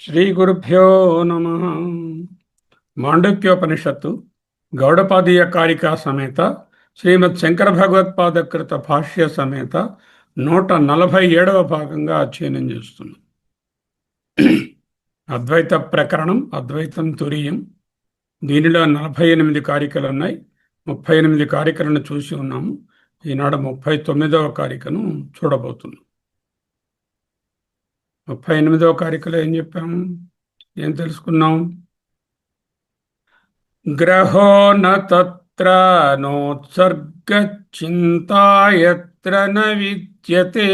శ్రీ గురుభ్యో నమః. మాండూక్యోపనిషత్తు గౌడపాదీయ కారికా సమేత శ్రీమద్ శంకర భగవత్పాదకృత భాష్య సమేత 147వ భాగంగా అధ్యయనం చేస్తున్నాం. అద్వైత ప్రకరణం, అద్వైతం తురీయం. దీనిలో 48 కారికలు ఉన్నాయి. 38 కారికలను చూసి ఉన్నాము. ఈనాడు 39వ కారికను చూడబోతున్నాం. 38వ కారికలో ఏం చెప్పాము, ఏం తెలుసుకున్నాం? గ్రహో న తత్ర నోత్సర్గ చింతా యత్ర న విద్యతే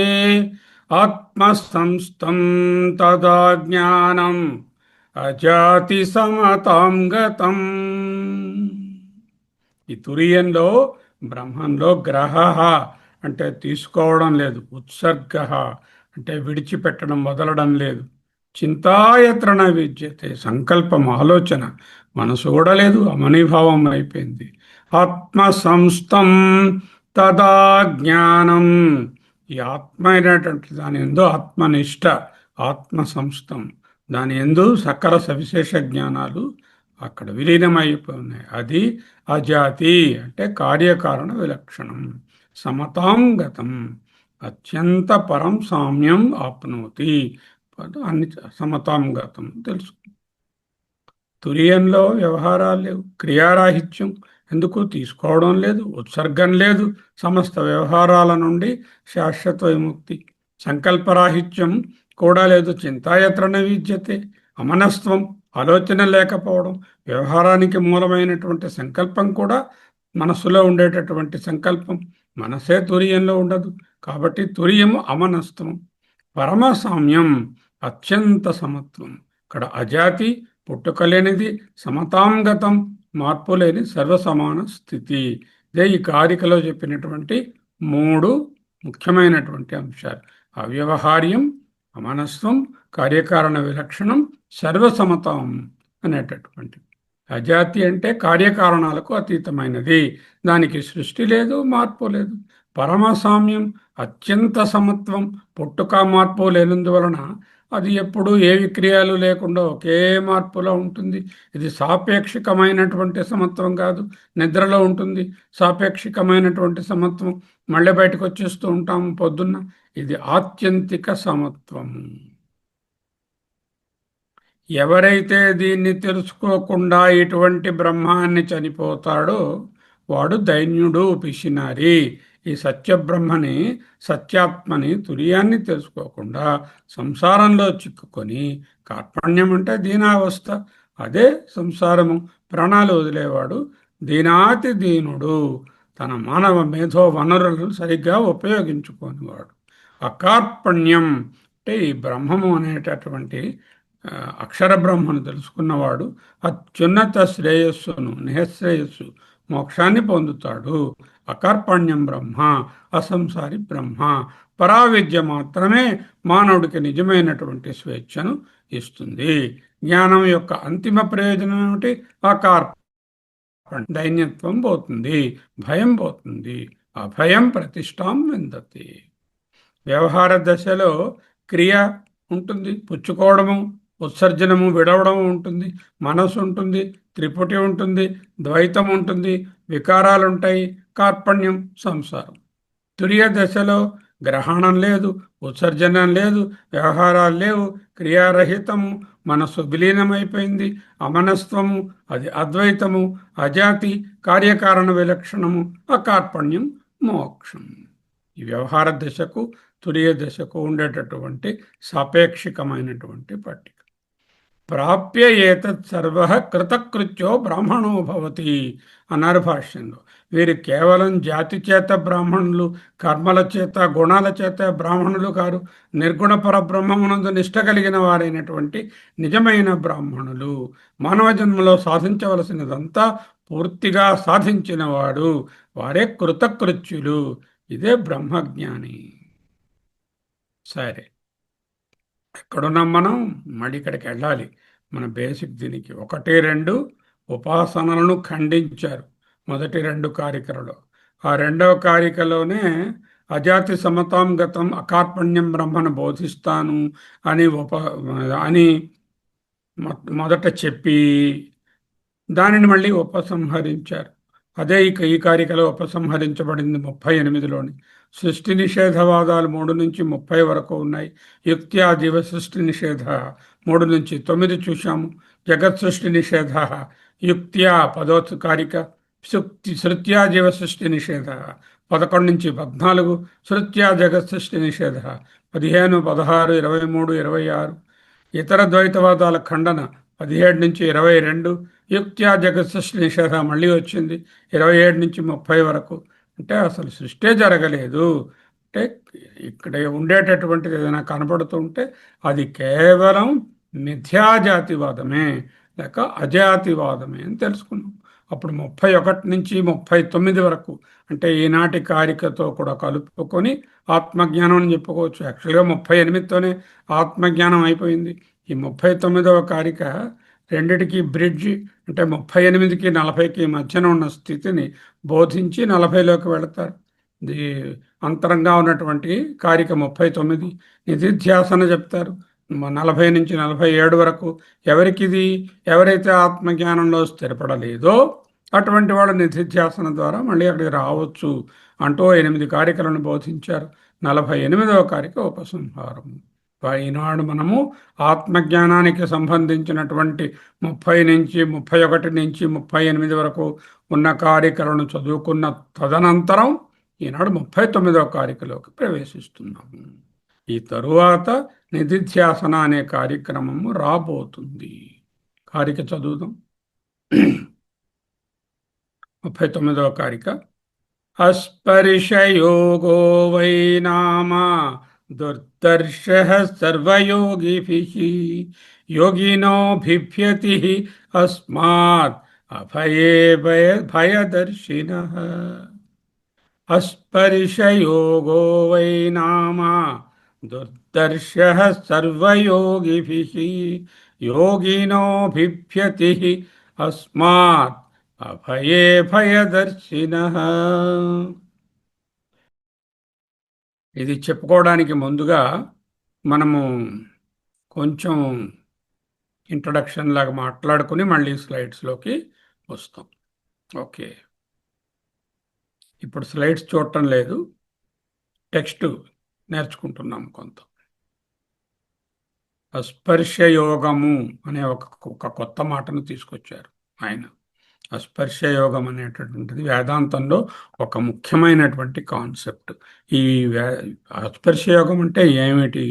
ఆత్మసంస్థం తదా జ్ఞానం అజాతి సమతాం గతం. ఈ తురీయంలో బ్రహ్మంలో గ్రహ అంటే తీసుకోవడం లేదు, ఉత్సర్గ అంటే విడిచిపెట్టడం, వదలడం లేదు. చింతాయత్రణ విద్యతే, సంకల్పం, ఆలోచన, మనసు కూడా లేదు, అమనీభావం అయిపోయింది. ఆత్మ సంస్థం తదా జ్ఞానం, ఈ ఆత్మ అయినటువంటి దాని ఎందు ఆత్మనిష్ట, ఆత్మ సంస్థం, దాని ఎందు సకల సవిశేష జ్ఞానాలు అక్కడ విలీనమైపోయి. అది అజాతి అంటే కార్యకారణ విలక్షణం. సమతాం గతం, అత్యంత పరం సామ్యం ఆప్నోతి, అన్ని సమతాం గతం తెలుసు. తురీయంలో వ్యవహారాలు లేవు, క్రియారాహిత్యం, ఎందుకు తీసుకోవడం లేదు, ఉత్సర్గం లేదు, సమస్త వ్యవహారాల నుండి శాశ్వత విముక్తి. సంకల్పరాహిత్యం కూడా లేదు, చింతాయత్రణ విద్యతే, అమనస్త్వం, ఆలోచన లేకపోవడం, వ్యవహారానికి మూలమైనటువంటి సంకల్పం కూడా మనస్సులో ఉండేటటువంటి సంకల్పం, మనసే తురీయంలో ఉండదు. కాబట్టి తురీయము అమనస్త్వం. పరమసామ్యం అత్యంత సమత్వం, ఇక్కడ అజాతి పుట్టుకలేనిది, సమతాంగతం మార్పు లేని సర్వసమాన స్థితి. ఇదే ఈ కారికలో చెప్పినటువంటి 3 ముఖ్యమైనటువంటి అంశాలు. అవ్యవహార్యం, అమనస్వం, కార్యకారణ విలక్షణం, సర్వసమతం అనేటటువంటి. అజాతి అంటే కార్యకారణాలకు అతీతమైనది, దానికి సృష్టి లేదు, మార్పు లేదు. పరమసామ్యం అత్యంత సమత్వం, పుట్టుక మార్పు లేనందువలన అది ఎప్పుడు ఏ విక్రియాలు లేకుండా ఒకే మార్పులో ఉంటుంది. ఇది సాపేక్షికమైనటువంటి సమత్వం కాదు, నిద్రలో ఉంటుంది సాపేక్షికమైనటువంటి సమత్వం, మళ్ళీ బయటకు వచ్చేస్తూ ఉంటాము పొద్దున్న. ఇది ఆత్యంతిక సమత్వము. ఎవరైతే దీన్ని తెలుసుకోకుండా ఇటువంటి బ్రహ్మాన్ని చనిపోతాడో వాడు దైన్యుడు, పిసినారి. ఈ సత్యబ్రహ్మని, సత్యాత్మని, తురీయాన్ని తెలుసుకోకుండా సంసారంలో చిక్కుకొని, కార్పణ్యం అంటే దీనావస్థ, అదే సంసారము. ప్రాణాలు వదిలేవాడు దీనాతి దీనుడు, తన మానవ మేధో వనరులను సరిగ్గా ఉపయోగించుకోనివాడు. అకార్పణ్యం అంటే ఈ బ్రహ్మము అనేటటువంటి అక్షర బ్రహ్మను తెలుసుకున్నవాడు అత్యున్నత శ్రేయస్సును, నిహశ్రేయస్సు, మోక్షాన్ని పొందుతాడు. అకార్పణ్యం బ్రహ్మ, అసంసారి బ్రహ్మ. పరావిద్య మాత్రమే మానవుడికి నిజమైనటువంటి స్వేచ్ఛను ఇస్తుంది. జ్ఞానం యొక్క అంతిమ ప్రయోజనం ఏమిటి? అకార్పణ్యం. దైన్యత్వం పోతుంది, భయం పోతుంది. అభయం ప్రతిష్టాం విందతి. వ్యవహార దశలో క్రియ ఉంటుంది, పుచ్చుకోవడము, ఉత్సర్జనము విడవడం ఉంటుంది, మనసు ఉంటుంది, త్రిపుటి ఉంటుంది, ద్వైతం ఉంటుంది, వికారాలు ఉంటాయి, కార్పణ్యం సంసారం. తురియ దశలో గ్రహణం లేదు, ఉత్సర్జనం లేదు, వ్యవహారాలు లేవు, క్రియారహితము, మనస్సు విలీనమైపోయింది, అమనస్త్వము, అది అద్వైతము, అజాతి, కార్యకారణ విలక్షణము, అకార్పణ్యం, మోక్షం. ఈ వ్యవహార దశకు తురియ దశకు ఉండేటటువంటి సాపేక్షికమైనటువంటి పట్టిక. ప్రాప్య ఏతత్ సర్వ కృతకృత్యో బ్రాహ్మణో భవతి అన్నారు భాష్యంలో. వీరు కేవలం జాతి చేత బ్రాహ్మణులు, కర్మల చేత, గుణాల చేత బ్రాహ్మణులు కారు. నిర్గుణ పరబ్రహ్మమునందు నిష్ట కలిగిన వారైనటువంటి నిజమైన బ్రాహ్మణులు. మానవ జన్మలో సాధించవలసినదంతా పూర్తిగా సాధించినవాడు, వారే కృతకృత్యులు. ఇదే బ్రహ్మజ్ఞాని. సరే, ఎక్కడున్నాం మనం? మళ్ళీ ఇక్కడికి వెళ్ళాలి. మన బేసిక్ దీనికి 1, 2 ఉపాసనలను ఖండించారు మొదటి 2 కారికలలో. ఆ 2వ కారికలోనే అజాతి సమతాం గతం అకార్పణ్యం బ్రహ్మను బోధిస్తాను అని అని మొదట చెప్పి దానిని మళ్ళీ ఉపసంహరించారు. అదే ఈ కారికలో ఉపసంహరించబడింది 38లోని. సృష్టి నిషేధవాదాలు 3 నుంచి 30 వరకు ఉన్నాయి. యుక్త్యా జీవ సృష్టి నిషేధ 3 నుంచి 9 చూశాము. జగత్ సృష్టి నిషేధ యుక్త్యా 10వ కారిక. శృత్యా జీవ సృష్టి నిషేధ 11 నుంచి 14. శృత్యా జగత్ సృష్టి నిషేధ 15, 16, 23, 26. ఇతర ద్వైతవాదాల ఖండన 17 నుంచి 22. యుక్త్యా జగత్ సృష్టి నిషేధ మళ్ళీ వచ్చింది 27 నుంచి 30 వరకు. అంటే అసలు సృష్టి జరగలేదు. అంటే ఇక్కడ ఉండేటటువంటిది ఏదైనా కనబడుతుంటే అది కేవలం మిథ్యాజాతివాదమే లేక అజాతివాదమే అని తెలుసుకున్నాం. అప్పుడు 31 నుంచి 39 వరకు అంటే ఈనాటి కారికతో కూడా కలుపుకొని ఆత్మజ్ఞానం అని చెప్పుకోవచ్చు. యాక్చువల్గా 38తోనే ఆత్మజ్ఞానం అయిపోయింది. ఈ 39వ కారిక రెండిటికి బ్రిడ్జి. అంటే 38కి 40కి మధ్యన ఉన్న స్థితిని బోధించి 40లోకి వెళతారు. ఇది అంతరంగా ఉన్నటువంటి కారిక 39. నిధిధ్యాసన చెప్తారు 40 నుంచి 47 వరకు. ఎవరైతే ఆత్మజ్ఞానంలో స్థిరపడలేదో అటువంటి వాళ్ళు నిధిధ్యాసన ద్వారా మళ్ళీ అక్కడికి రావచ్చు అంటూ 8 కారికలను బోధించారు. 48వ కారిక ఉపసంహారం. ఈనాడు మనము ఆత్మజ్ఞానానికి సంబంధించినటువంటి 30 నుంచి 31 నుంచి 38 వరకు ఉన్న కారికలను చదువుకున్న తదనంతరం ఈనాడు 39వ కారికలోకి ప్రవేశిస్తున్నాము. ఈ తరువాత నిధిధ్యాసన అనే కార్యక్రమము రాబోతుంది. కారిక చదువుదాం. 39వ కారిక. అస్పర్శయోగో వై నామా దుర్దర్శః సర్వయోగిభిః యోగినో బిభ్యతి అస్మాత్ అభయే భయదర్శినః. అస్పర్శయోగో వై నామా దుర్దర్శః సర్వయోగిభిః యోగినో బిభ్యతి అస్మాత్ అభయే భయదర్శినః. ఇది చెప్పుకోవడానికి ముందుగా మనము కొంచెం ఇంట్రడక్షన్ లాగా మాట్లాడుకుని మళ్ళీ స్లైడ్స్లోకి వస్తాం. ఓకే, ఇప్పుడు స్లైడ్స్ చూడటం లేదు, టెక్స్ట్ నేర్చుకుంటున్నాం కొంత. అస్పర్శయోగము అనే ఒక కొత్త మాటను తీసుకొచ్చారు ఆయన. అస్పర్శయోగం అనేటటువంటిది వేదాంతంలో ఒక ముఖ్యమైనటువంటి కాన్సెప్ట్. ఈ అస్పర్శయోగం అంటే ఏమిటి,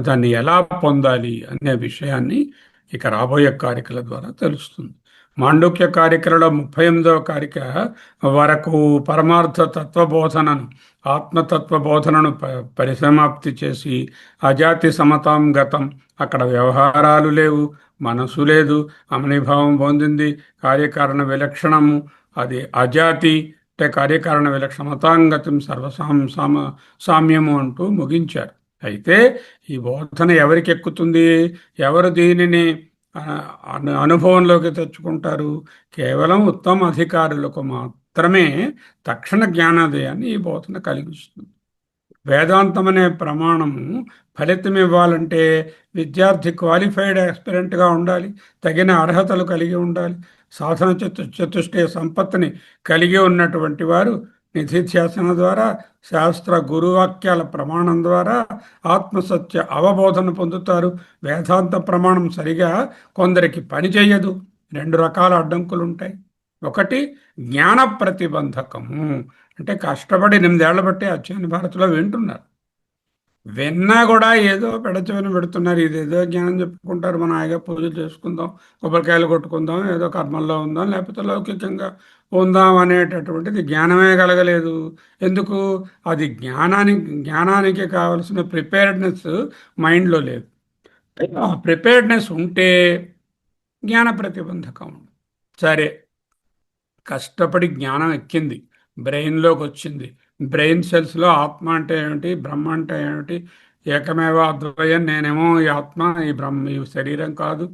దాన్ని ఎలా పొందాలి అనే విషయాన్ని ఇక రాబోయే కారికల ద్వారా తెలుస్తుంది. మాండూక్య కారికలలో 38వ కారిక వరకు పరమార్థ తత్వబోధనను, ఆత్మతత్వబోధనను పరిసమాప్తి చేసి అజాతి సమతాం గతం, అక్కడ వ్యవహారాలు లేవు, మనసు లేదు, అమనిభావం పొందింది, కార్యకారణ విలక్షణము, అది అజాతి అంటే కార్యకారణ విలక్షణతాంగతం సామ్యము అంటూ ముగించారు. అయితే ఈ బోధన ఎవరికి ఎక్కుతుంది, ఎవరు దీనిని అనుభవంలోకి తెచ్చుకుంటారు? కేవలం ఉత్తమ అధికారులకు మాత్రమే తక్షణ జ్ఞానోదయాన్ని ఈ బోధన కలిగిస్తుంది. వేదాంతం అనే ప్రమాణము ఫలితం ఇవ్వాలంటే విద్యార్థి క్వాలిఫైడ్ ఆస్పిరెంట్గా ఉండాలి, తగిన అర్హతలు కలిగి ఉండాలి, సాధన చతుష్టయ సంపత్తిని కలిగి ఉన్నటువంటి వారు నిధిధ్యాసన ద్వారా, శాస్త్ర గురువాక్యాల ప్రమాణం ద్వారా ఆత్మసత్య అవబోధన పొందుతారు. వేదాంత ప్రమాణం సరిగా కొందరికి పనిచేయదు. రెండు రకాల అడ్డంకులు ఉంటాయి. ఒకటి జ్ఞాన ప్రతిబంధకము, అంటే కష్టపడి 8 ఏళ్ల బట్టి అధ్యయన భారతిలో వింటున్నారు, విన్నా కూడా ఏదో పెడచెవిన పెడుతున్నారు. ఇదేదో జ్ఞానం చెప్పుకుంటారు, మనం హాయిగా పూజలు చేసుకుందాం, కొబ్బరికాయలు కొట్టుకుందాం, ఏదో కర్మల్లో ఉందాం, లేకపోతే లౌకికంగా ఉందాం అనేటటువంటిది జ్ఞానమే కలగలేదు. ఎందుకు? అది జ్ఞానానికి కావలసిన ప్రిపేర్డ్నెస్ మైండ్లో లేదు. ఆ ప్రిపేర్డ్నెస్ ఉంటే జ్ఞాన ప్రతిబంధకం. సరే, కష్టపడి జ్ఞానం ఎక్కింది, బ్రెయిన్లోకి వచ్చింది, బ్రెయిన్ సెల్స్లో ఆత్మ అంటే ఏమిటి, బ్రహ్మ అంటే ఏమిటి, ఏకమేవ అద్వయం, నేనేమో ఈ ఆత్మ, ఈ బ్రహ్మ, ఈ శరీరం కాదు,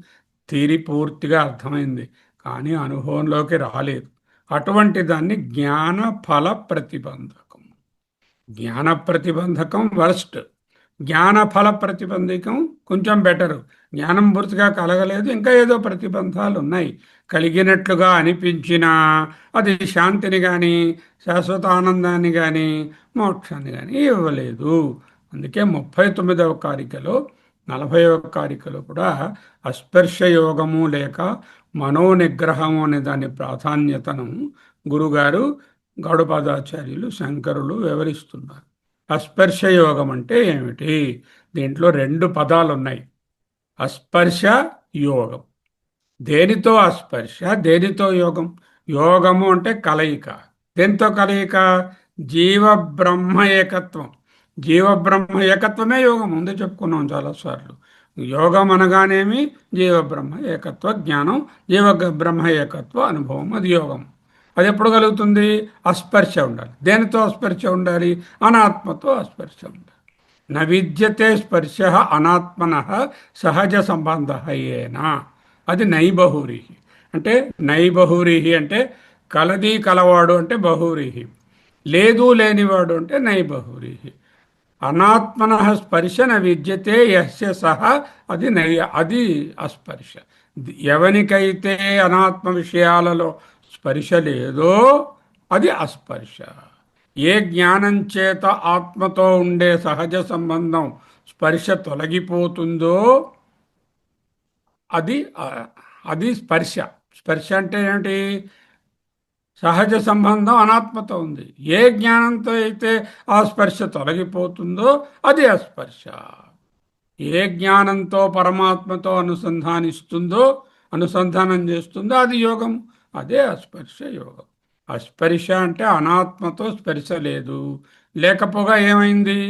థియరీ పూర్తిగా అర్థమైంది, కానీ అనుభవంలోకి రాలేదు. అటువంటి దాన్ని జ్ఞాన ఫల ప్రతిబంధకం. జ్ఞాన ప్రతిబంధకం వర్స్ట్, జ్ఞానఫల ప్రతిబంధకం కొంచెం బెటరు. జ్ఞానం పూర్తిగా కలగలేదు, ఇంకా ఏదో ప్రతిబంధాలు ఉన్నాయి, కలిగినట్లుగా అనిపించినా అది శాంతిని కానీ, శాశ్వత ఆనందాన్ని కానీ, మోక్షాన్ని కానీ ఇవ్వలేదు. అందుకే 39వ కారికలో, 40వ కారికలో కూడా అస్పర్శ యోగము లేక మనోనిగ్రహము అనే దాని ప్రాధాన్యతను గురుగారు, గౌడపాదాచార్యులు, శంకరులు వివరిస్తున్నారు. అస్పర్శ యోగం అంటే ఏమిటి? దీంట్లో 2 పదాలు ఉన్నాయి. అస్పర్శ యోగం. దేనితో అస్పర్శ, దేనితో యోగం? యోగము అంటే కలయిక. దేనితో కలయిక? జీవ బ్రహ్మ ఏకత్వం. జీవ బ్రహ్మ ఏకత్వమే యోగం, ముందే చెప్పుకున్నాం చాలాసార్లు. యోగం అనగానేమి జీవ బ్రహ్మ ఏకత్వ జ్ఞానం, జీవ బ్రహ్మ ఏకత్వ అనుభవం, అది యోగం. అది ఎప్పుడు కలుగుతుంది? అస్పర్శ ఉండాలి. దేనితో అస్పర్శ ఉండాలి? అనాత్మతో అస్పర్శ ఉండాలి. న విద్యతే స్పర్శ అనాత్మన సహజ సంబంధ ఏనా, అది నైబహురీహి. అంటే నైబహురీహి అంటే కలది కలవాడు అంటే బహురీహి, లేదు లేనివాడు అంటే నైబహురీహి. అనాత్మన స్పర్శ న విద్యతే యస్య సహ, అది అస్పర్శ. ఎవనికైతే అనాత్మ విషయాలలో స్పర్శ లేదో అది అస్పర్శ. ఏ జ్ఞానం చేత ఆత్మతో ఉండే సహజ సంబంధం, స్పర్శ తొలగిపోతుందో అది అది స్పర్శ. స్పర్శ అంటే ఏమిటి? సహజ సంబంధం అనాత్మతో ఉంది. ఏ జ్ఞానంతో అయితే ఆ స్పర్శ తొలగిపోతుందో అది అస్పర్శ. ఏ జ్ఞానంతో పరమాత్మతో అనుసంధానం చేస్తుందో అది యోగం, అదే అస్పర్శ యోగం. అస్పర్శ అంటే అనాత్మతో స్పర్శ లేదు. లేకపోగా ఏమైంది?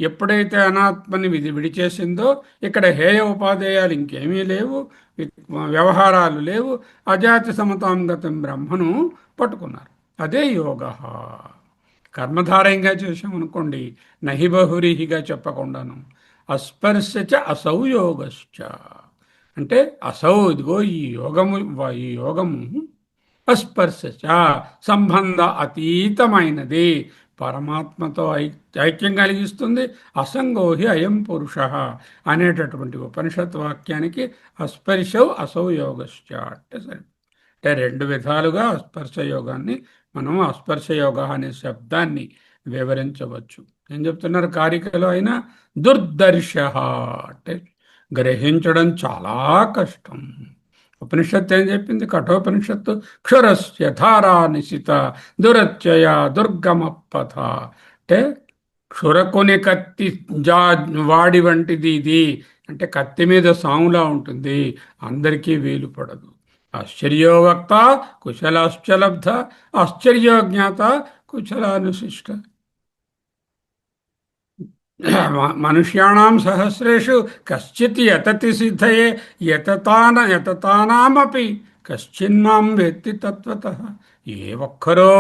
ఎప్పుడైతే అనాత్మని విడిచేసిందో ఇక్కడ హేయ ఉపాధేయాలు ఇంకేమీ లేవు, వ్యవహారాలు లేవు, అజాతి సమతాంగతం బ్రహ్మను పట్టుకున్నారు. అదే యోగ. కర్మధారయంగా చేసామనుకోండి, నహి బహురీహిగా చెప్పకుండాను అస్పర్శచ అసౌ యోగశ్చ, అంటే అసౌ, ఇదిగో ఈ యోగము అస్పర్శచ సంబంధ అతీతమైనది, పరమాత్మతో ఐక్యం కలిగిస్తుంది. అసంగోహి అయం పురుష అనేటటువంటి ఉపనిషత్ వాక్యానికి అస్పర్శౌ అసౌ యోగశ్చ అంటే సరే. అంటే 2 విధాలుగా స్పర్శ యోగాన్ని మనం అస్పర్శ యోగ అనే శబ్దాన్ని వివరించవచ్చు. ఏం చెప్తున్నారు కారికలో అయినా? దుర్దర్శ అంటే గ్రహించడం చాలా కష్టం. ఉపనిషత్తు ఏం చెప్పింది? కఠోపనిషత్తు క్షురస్య ధారా నిశిత దురత్యయ దుర్గమ పథ అంటే క్షురకుని కత్తి వాడి వంటిది ఇది, అంటే కత్తి మీద సాములా ఉంటుంది, అందరికీ వీలు పడదు. ఆశ్చర్యోవక్త కుశలాశ్చలబ్ధ, ఆశ్చర్యోజ్ఞాత కుశలానుశిష్ట. మనుష్యాణం సహస్రేషు కశ్చిత్ యతతి సిద్ధయే యతతానామపి కశ్చిన్మాం వేత్తి తత్వతః. ఏ ఒక్కరో,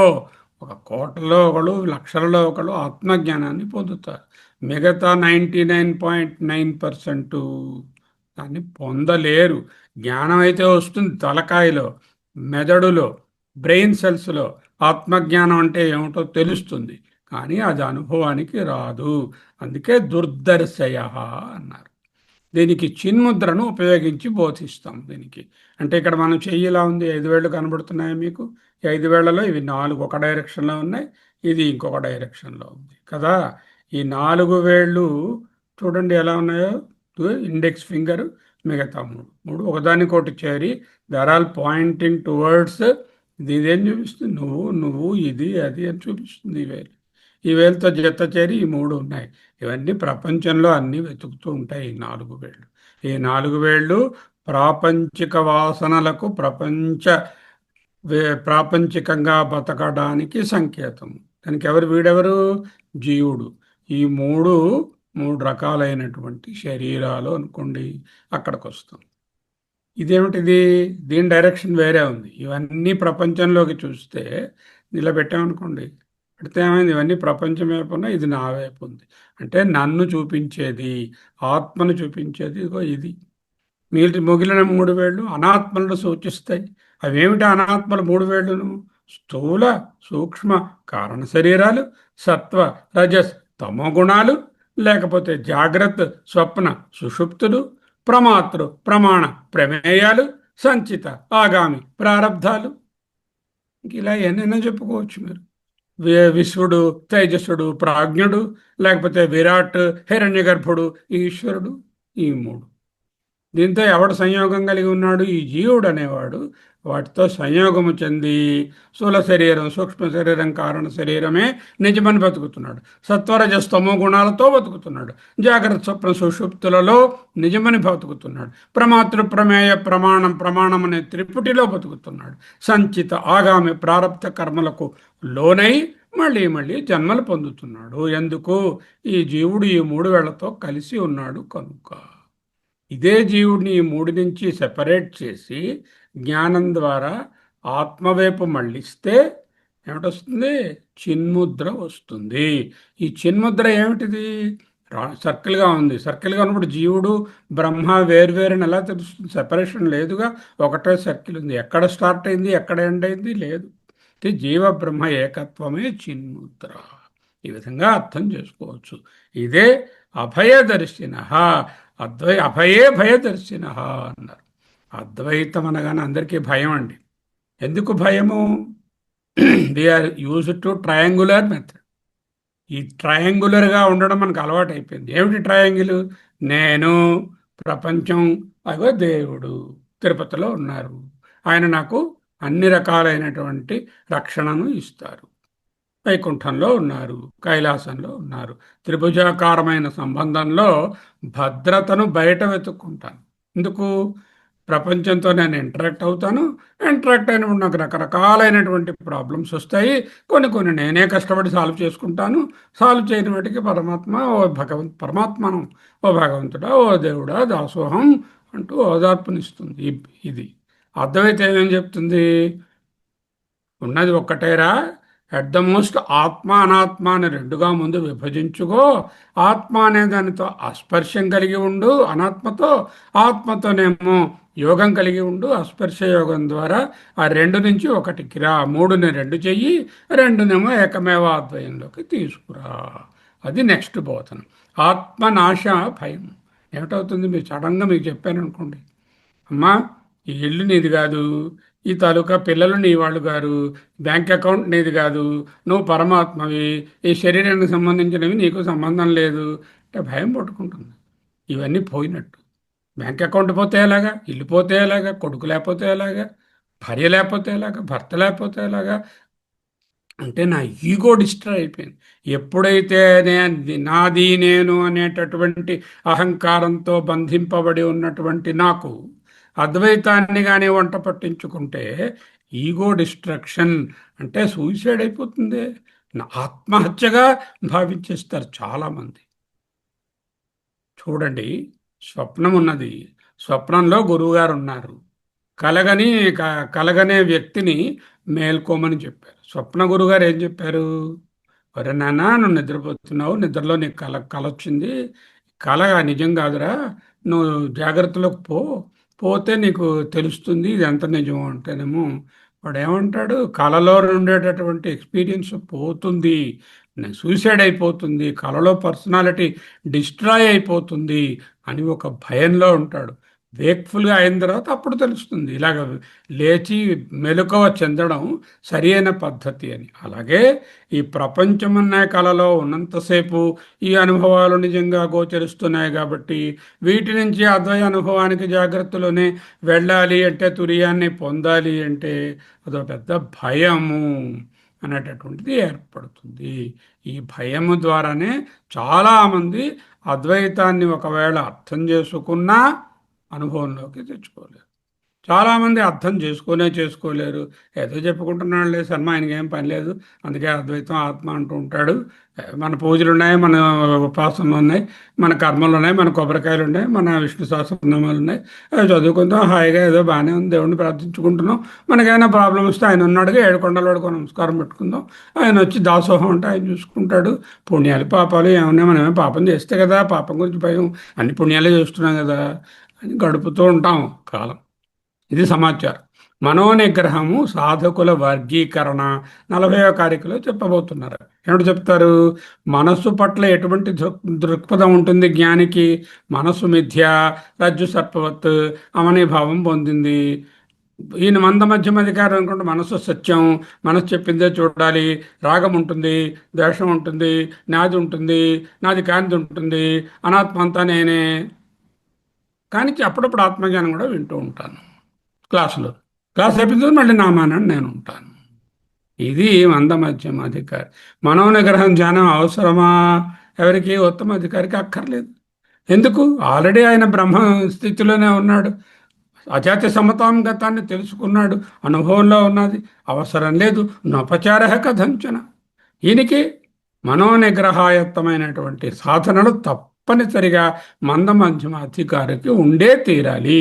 1,00,00,000లో ఒకళ్ళు, లక్షలలో ఒకళ్ళు ఆత్మజ్ఞానాన్ని పొందుతారు. మిగతా 99.9% దాన్ని పొందలేరు. జ్ఞానం అయితే వస్తుంది తలకాయలో, మెదడులో, బ్రెయిన్ సెల్స్లో ఆత్మజ్ఞానం అంటే ఏమిటో తెలుస్తుంది, కానీ అది అనుభవానికి రాదు. అందుకే దుర్దర్శయ అన్నారు. దీనికి చిన్ముద్రను ఉపయోగించి బోధిస్తాం దీనికి. అంటే ఇక్కడ మనం చెయ్యి ఇలా ఉంది, 5 వేళ్ళు కనబడుతున్నాయి మీకు. ఈ 5 వేళ్లలో ఇవి 4 ఒక డైరెక్షన్లో ఉన్నాయి, ఇది ఇంకొక డైరెక్షన్లో ఉంది కదా. ఈ 4 వేళ్ళు చూడండి ఎలా ఉన్నాయో. ఇండెక్స్ ఫింగర్, మిగతా మూడు మూడు ఒకదానికొకటి చేరి దర్ ఆల్ పాయింటింగ్ టువర్డ్స్. ఇది ఇదేం చూపిస్తుంది? నువ్వు నువ్వు ఇది అది అని చూపిస్తుంది ఈ వేలు. ఈ వేలుతో జత చేరి ఈ మూడు ఉన్నాయి. ఇవన్నీ ప్రపంచంలో అన్నీ వెతుకుతూ ఉంటాయి ఈ 4 వేళ్ళు. ఈ 4 వేళ్ళు ప్రాపంచిక వాసనలకు ప్రాపంచికంగా బతకడానికి సంకేతం. దానికి వీడెవరు? జీవుడు. ఈ మూడు మూడు రకాలైనటువంటి శరీరాలు అనుకోండి, అక్కడికి వస్తాం. ఇదేమిటిది? దీని డైరెక్షన్ వేరే ఉంది. ఇవన్నీ ప్రపంచంలోకి చూస్తే ఇలా పెట్టామనుకోండి, పెడితే ఏమైంది? ఇవన్నీ ప్రపంచం వైపు ఉన్నాయి, ఇది నా వైపు ఉంది. అంటే నన్ను చూపించేది, ఆత్మను చూపించేది ఇదిగో ఇది. మిగిలిన 3 వేళ్ళు అనాత్మలను సూచిస్తాయి. అవేమిటి అనాత్మలు 3 వేళ్ళును? స్థూల సూక్ష్మ కారణ శరీరాలు, సత్వ రజస్ తమో గుణాలు, లేకపోతే జాగ్రత్త స్వప్న సుషుప్తులు, ప్రమాతృ ప్రమాణ ప్రమేయాలు, సంచిత ఆగామి ప్రారబ్ధాలు. ఇలా ఎన్నైనా చెప్పుకోవచ్చు మీరు. విశ్వడు, తేజస్సుడు, ప్రాజ్ఞుడు, లేకపోతే విరాట్, హిరణ్య గర్భుడు, ఈశ్వరుడు. ఈ మూడు. దీంతో ఎవడు సంయోగం కలిగి ఉన్నాడు? ఈ జీవుడు అనేవాడు వాటితో సంయోగము చెంది స్థూల శరీరం, సూక్ష్మ శరీరం, కారణ శరీరమే నిజమని బతుకుతున్నాడు. సత్వరజస్తమో గుణాలతో బతుకుతున్నాడు. జాగ్రత్త స్వప్న సుషుప్తులలో నిజమని బతుకుతున్నాడు. ప్రమాతృ ప్రమేయ ప్రమాణం అనే త్రిపుటిలో బతుకుతున్నాడు. సంచిత ఆగామి ప్రారబ్ధ కర్మలకు లోనై మళ్ళీ మళ్ళీ జన్మలు పొందుతున్నాడు. ఎందుకు? ఈ జీవుడు ఈ 3 వేళ్లతో కలిసి ఉన్నాడు కనుక. ఇదే జీవుడిని ఈ 3 నుంచి సెపరేట్ చేసి జ్ఞానం ద్వారా ఆత్మవైపు మళ్ళిస్తే ఏమిటొస్తుంది? చిన్ముద్ర వస్తుంది. ఈ చిన్ముద్ర ఏమిటిది? సర్కిల్గా ఉంది. సర్కిల్గా ఉన్నప్పుడు జీవుడు బ్రహ్మ వేరువేరుని ఎలా తెలుస్తుంది? సెపరేషన్ లేదుగా, ఒకటే సర్కిల్ ఉంది. ఎక్కడ స్టార్ట్ అయింది, ఎక్కడ ఎండ్ అయింది లేదు. జీవ బ్రహ్మ ఏకత్వమే చిన్ముద్ర. ఈ విధంగా అర్థం చేసుకోవచ్చు. ఇదే అభయదర్శిన. అభయే భయదర్శిన అన్నారు. అద్వైతం అనగానే అందరికీ భయం అండి. ఎందుకు భయము? We are used to triangular method. ఈ ట్రయాంగులర్గా ఉండడం మనకు అలవాటు అయిపోయింది. ఏమిటి ట్రయాంగిల్? నేను, ప్రపంచం, అగో దేవుడు తిరుపతిలో ఉన్నారు. ఆయన నాకు అన్ని రకాలైనటువంటి రక్షణను ఇస్తారు. వైకుంఠంలో ఉన్నారు, కైలాసంలో ఉన్నారు. త్రిభుజాకారమైన సంబంధంలో భద్రతను బయట వెతుక్కుంటాను. ఎందుకు? ప్రపంచంతో నేను ఇంటరాక్ట్ అవుతాను. ఇంటరాక్ట్ అయినప్పుడు నాకు రకరకాలైనటువంటి ప్రాబ్లమ్స్ వస్తాయి. కొన్ని నేనే కష్టపడి సాల్వ్ చేసుకుంటాను. సాల్వ్ చేయని వాటికి పరమాత్మ పరమాత్మను ఓ భగవంతుడా, ఓ దేవుడా, దాసోహం అంటూ ఓదార్పునిస్తుంది. ఇది అద్వైతం ఏం చెప్తుంది? ఉన్నది ఒక్కటేరా. అట్ ద మోస్ట్ ఆత్మ అనాత్మ అని రెండుగా ముందు విభజించుకో. ఆత్మ అనే దానితో అస్పర్శం కలిగి ఉండు అనాత్మతో, ఆత్మతోనేమో యోగం కలిగి ఉండు అస్పర్శ యోగం ద్వారా. ఆ 2 నుంచి ఒకటికి రా. 3ని 2 చెయ్యి, 2నేమో ఏకమేవాద్వయంలోకి తీసుకురా. అది నెక్స్ట్ బోధన. ఆత్మనాశ భయం ఏమిటవుతుంది? మీరు సడన్గా మీకు చెప్పాను అనుకోండి, అమ్మా ఈ ఇల్లు నీది కాదు, ఈ తాలూకా పిల్లలు నీ వాళ్ళు గారు, బ్యాంక్ అకౌంట్ నీది కాదు, నువ్వు పరమాత్మవి, ఈ శరీరానికి సంబంధించినవి నీకు సంబంధం లేదు అంటే భయం పట్టుకుంటుంది. ఇవన్నీ పోయినట్టు. బ్యాంక్ అకౌంట్ పోతే ఎలాగా? ఇల్లు పోతే ఎలాగా? కొడుకు లేకపోతే ఎలాగా? భార్య లేకపోతే ఎలాగా? భర్త లేకపోతే ఎలాగా? అంటే నా ఈగో డిస్ట్రాయ్ అయిపోయింది. ఎప్పుడైతే నాది నేను అనేటటువంటి అహంకారంతో బంధింపబడి ఉన్నటువంటి నాకు అద్వైతాన్ని కానీ వంట పట్టించుకుంటే ఈగో డిస్ట్రక్షన్ అంటే సూసైడ్ అయిపోతుంది. ఆత్మహత్యగా భావించేస్తారు చాలామంది. చూడండి, స్వప్నం ఉన్నది. స్వప్నంలో గురువుగారు ఉన్నారు. కలగనే వ్యక్తిని మేల్కోమని చెప్పారు. స్వప్న గురుగారు ఏం చెప్పారు? ఒరే నాన్న, నువ్వు నిద్రపోతున్నావు, నిద్రలో నీకు కల వచ్చింది. కల నిజం కాదురా, నువ్వు జాగ్రత్తలోకి పోతే నీకు తెలుస్తుంది ఇది ఎంత నిజం. అంటేనేమో వాడు ఏమంటాడు, కలలో ఉండేటటువంటి ఎక్స్పీరియన్స్ పోతుంది, సూసైడ్ అయిపోతుంది, కలలో పర్సనాలిటీ డిస్ట్రాయ్ అయిపోతుంది అని ఒక భయంలో ఉంటాడు. వేక్ఫుల్గా అయిన తర్వాత అప్పుడు తెలుస్తుంది ఇలాగ లేచి మెలకువ చెందడం సరి అయిన పద్ధతి అని. అలాగే ఈ ప్రపంచమనే కళలో ఉన్నంతసేపు ఈ అనుభవాలు నిజంగా గోచరిస్తున్నాయి కాబట్టి వీటి నుంచి అద్వయ అనుభవానికి జాగ్రత్తలోనే వెళ్ళాలి అంటే, తురియాన్ని పొందాలి అంటే అదో పెద్ద భయము అనేటటువంటిది ఏర్పడుతుంది. ఈ భయము ద్వారానే చాలామంది అద్వైతాన్ని ఒకవేళ అర్థం చేసుకున్నా అనుభవంలోకి తెచ్చుకోలేరు. చాలామంది అర్థం చేసుకోలేరు. ఏదో చెప్పుకుంటున్నాడులే శర్మ, ఆయనకి ఏం పని లేదు, అందుకే అద్వైతం ఆత్మ అంటూ ఉంటాడు. మన పూజలు ఉన్నాయి, మన ఉపాసనలు ఉన్నాయి, మన కర్మలు ఉన్నాయి, మన కొబ్బరికాయలు ఉన్నాయి, మన విష్ణు సహస్రనామాలు ఉన్నాయి, అవి చదువుకుంటాం హాయిగా, ఏదో బాగానే ఉంది, దేవుడిని ప్రార్థించుకుంటున్నాం. మనకైనా ప్రాబ్లం వస్తే ఆయన ఉన్నాడుగా, ఏడుకొండలోడుకో నమస్కారం పెట్టుకుందాం, ఆయన వచ్చి దాసోహం అంటే ఆయన చూసుకుంటాడు. పుణ్యాలు పాపాలు ఏమన్నా, మనమే పాపం చేస్తే కదా పాపం గురించి భయం, అన్ని పుణ్యాలే చేస్తున్నాం కదా అని గడుపుతూ ఉంటాం కాలం. ఇది సమాచారం. మనోనిగ్రహము సాధకుల వర్గీకరణ 40వ కారికలో చెప్పబోతున్నారు. ఏమిటి చెప్తారు? మనస్సు పట్ల ఎటువంటి దృక్పథం ఉంటుంది జ్ఞానికి? మనస్సు మిథ్య, రజ్జు సర్పవత్, అమనీభావం పొందింది. ఈయన మంద మధ్యమ అధికారం అనుకుంటే మనస్సు సత్యం, మనసు చెప్పిందే చూడాలి, రాగం ఉంటుంది, ద్వేషం ఉంటుంది, నాది ఉంటుంది, నాది కానిది ఉంటుంది, అనాత్మ అంతా నేనే. కానీ అప్పుడప్పుడు ఆత్మజ్ఞానం కూడా వింటూ ఉంటాను క్లాసులో. క్లాస్ అయిపోతుంది మళ్ళీ నా మానని నేను ఉంటాను. ఇది మంద మధ్యమ అధికారి. మనోనిగ్రహం ధ్యానం అవసరమా? ఎవరికి? ఉత్తమ అధికారికి అక్కర్లేదు. ఎందుకు? ఆల్రెడీ ఆయన బ్రహ్మ స్థితిలోనే ఉన్నాడు, అజాతి సమతాంగతాన్ని తెలుసుకున్నాడు, అనుభవంలో ఉన్నది, అవసరం లేదు. నోపచార కథంచన. ఈయనకి మనోనిగ్రహాయత్తమైనటువంటి సాధనలు తప్పనిసరిగా మంద మధ్యమ అధికారికి ఉండే తీరాలి.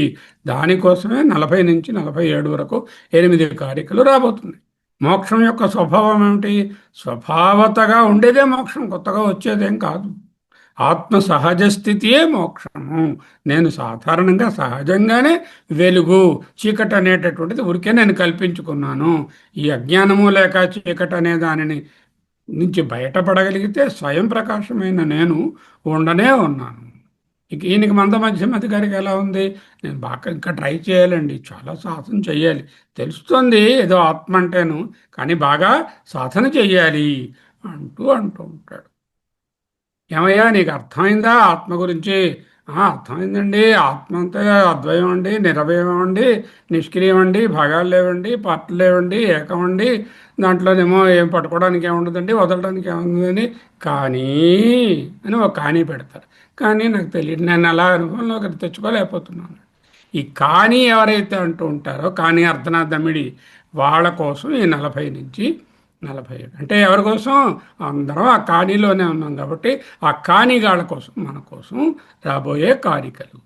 దానికోసమే 40 నుంచి 47 వరకు 8 కారికలు రాబోతుంది. మోక్షం యొక్క స్వభావం ఏమిటి? స్వభావతగా ఉండేదే మోక్షం, కొత్తగా వచ్చేదేం కాదు. ఆత్మ సహజ స్థితియే మోక్షము. నేను సాధారణంగా సహజంగానే వెలుగు, చీకటి అనేటటువంటిది ఊరికే నేను కల్పించుకున్నాను. ఈ అజ్ఞానము లేక చీకటి అనే దానిని నుంచి బయటపడగలిగితే స్వయం ప్రకాశమైన నేను ఉండనే ఉన్నాను. ఇక ఈయనకి మంద మధ్యమతి గారికి ఎలా ఉంది? నేను బాగా ఇంకా ట్రై చేయాలండి, చాలా సాధన చెయ్యాలి, తెలుస్తుంది ఏదో ఆత్మ అంటేను, కానీ బాగా సాధన చెయ్యాలి అంటూ ఉంటాడు. ఏమయ్యా నీకు అర్థమైందా ఆత్మ గురించి? అర్థమైందండి, ఆత్మ అంతా అద్వయం అండి, నిరవయం అండి, నిష్క్రియం అండి, భాగాలు లేవండి, పార్ట్లు లేవండి, ఏకం అండి, దాంట్లోనేమో ఏం పట్టుకోవడానికి ఏముండదండి, వదలడానికి ఏముందని. కానీ అని ఒక కానీ పెడతారు. కానీ నాకు తెలియదు, నేను అలా అనుభవంలోకి తెచ్చుకోలేకపోతున్నాను. ఈ కానీ ఎవరైతే అంటూ ఉంటారో, కానీ అర్ధనాథమిడి, వాళ్ళ కోసం ఈ 40 నుంచి 47 అంటే ఎవరి కోసం? అందరం ఆ కాణీలోనే ఉన్నాం కాబట్టి ఆ కాణిగాళ్ళ కోసం, మన కోసం రాబోయే కారికలు.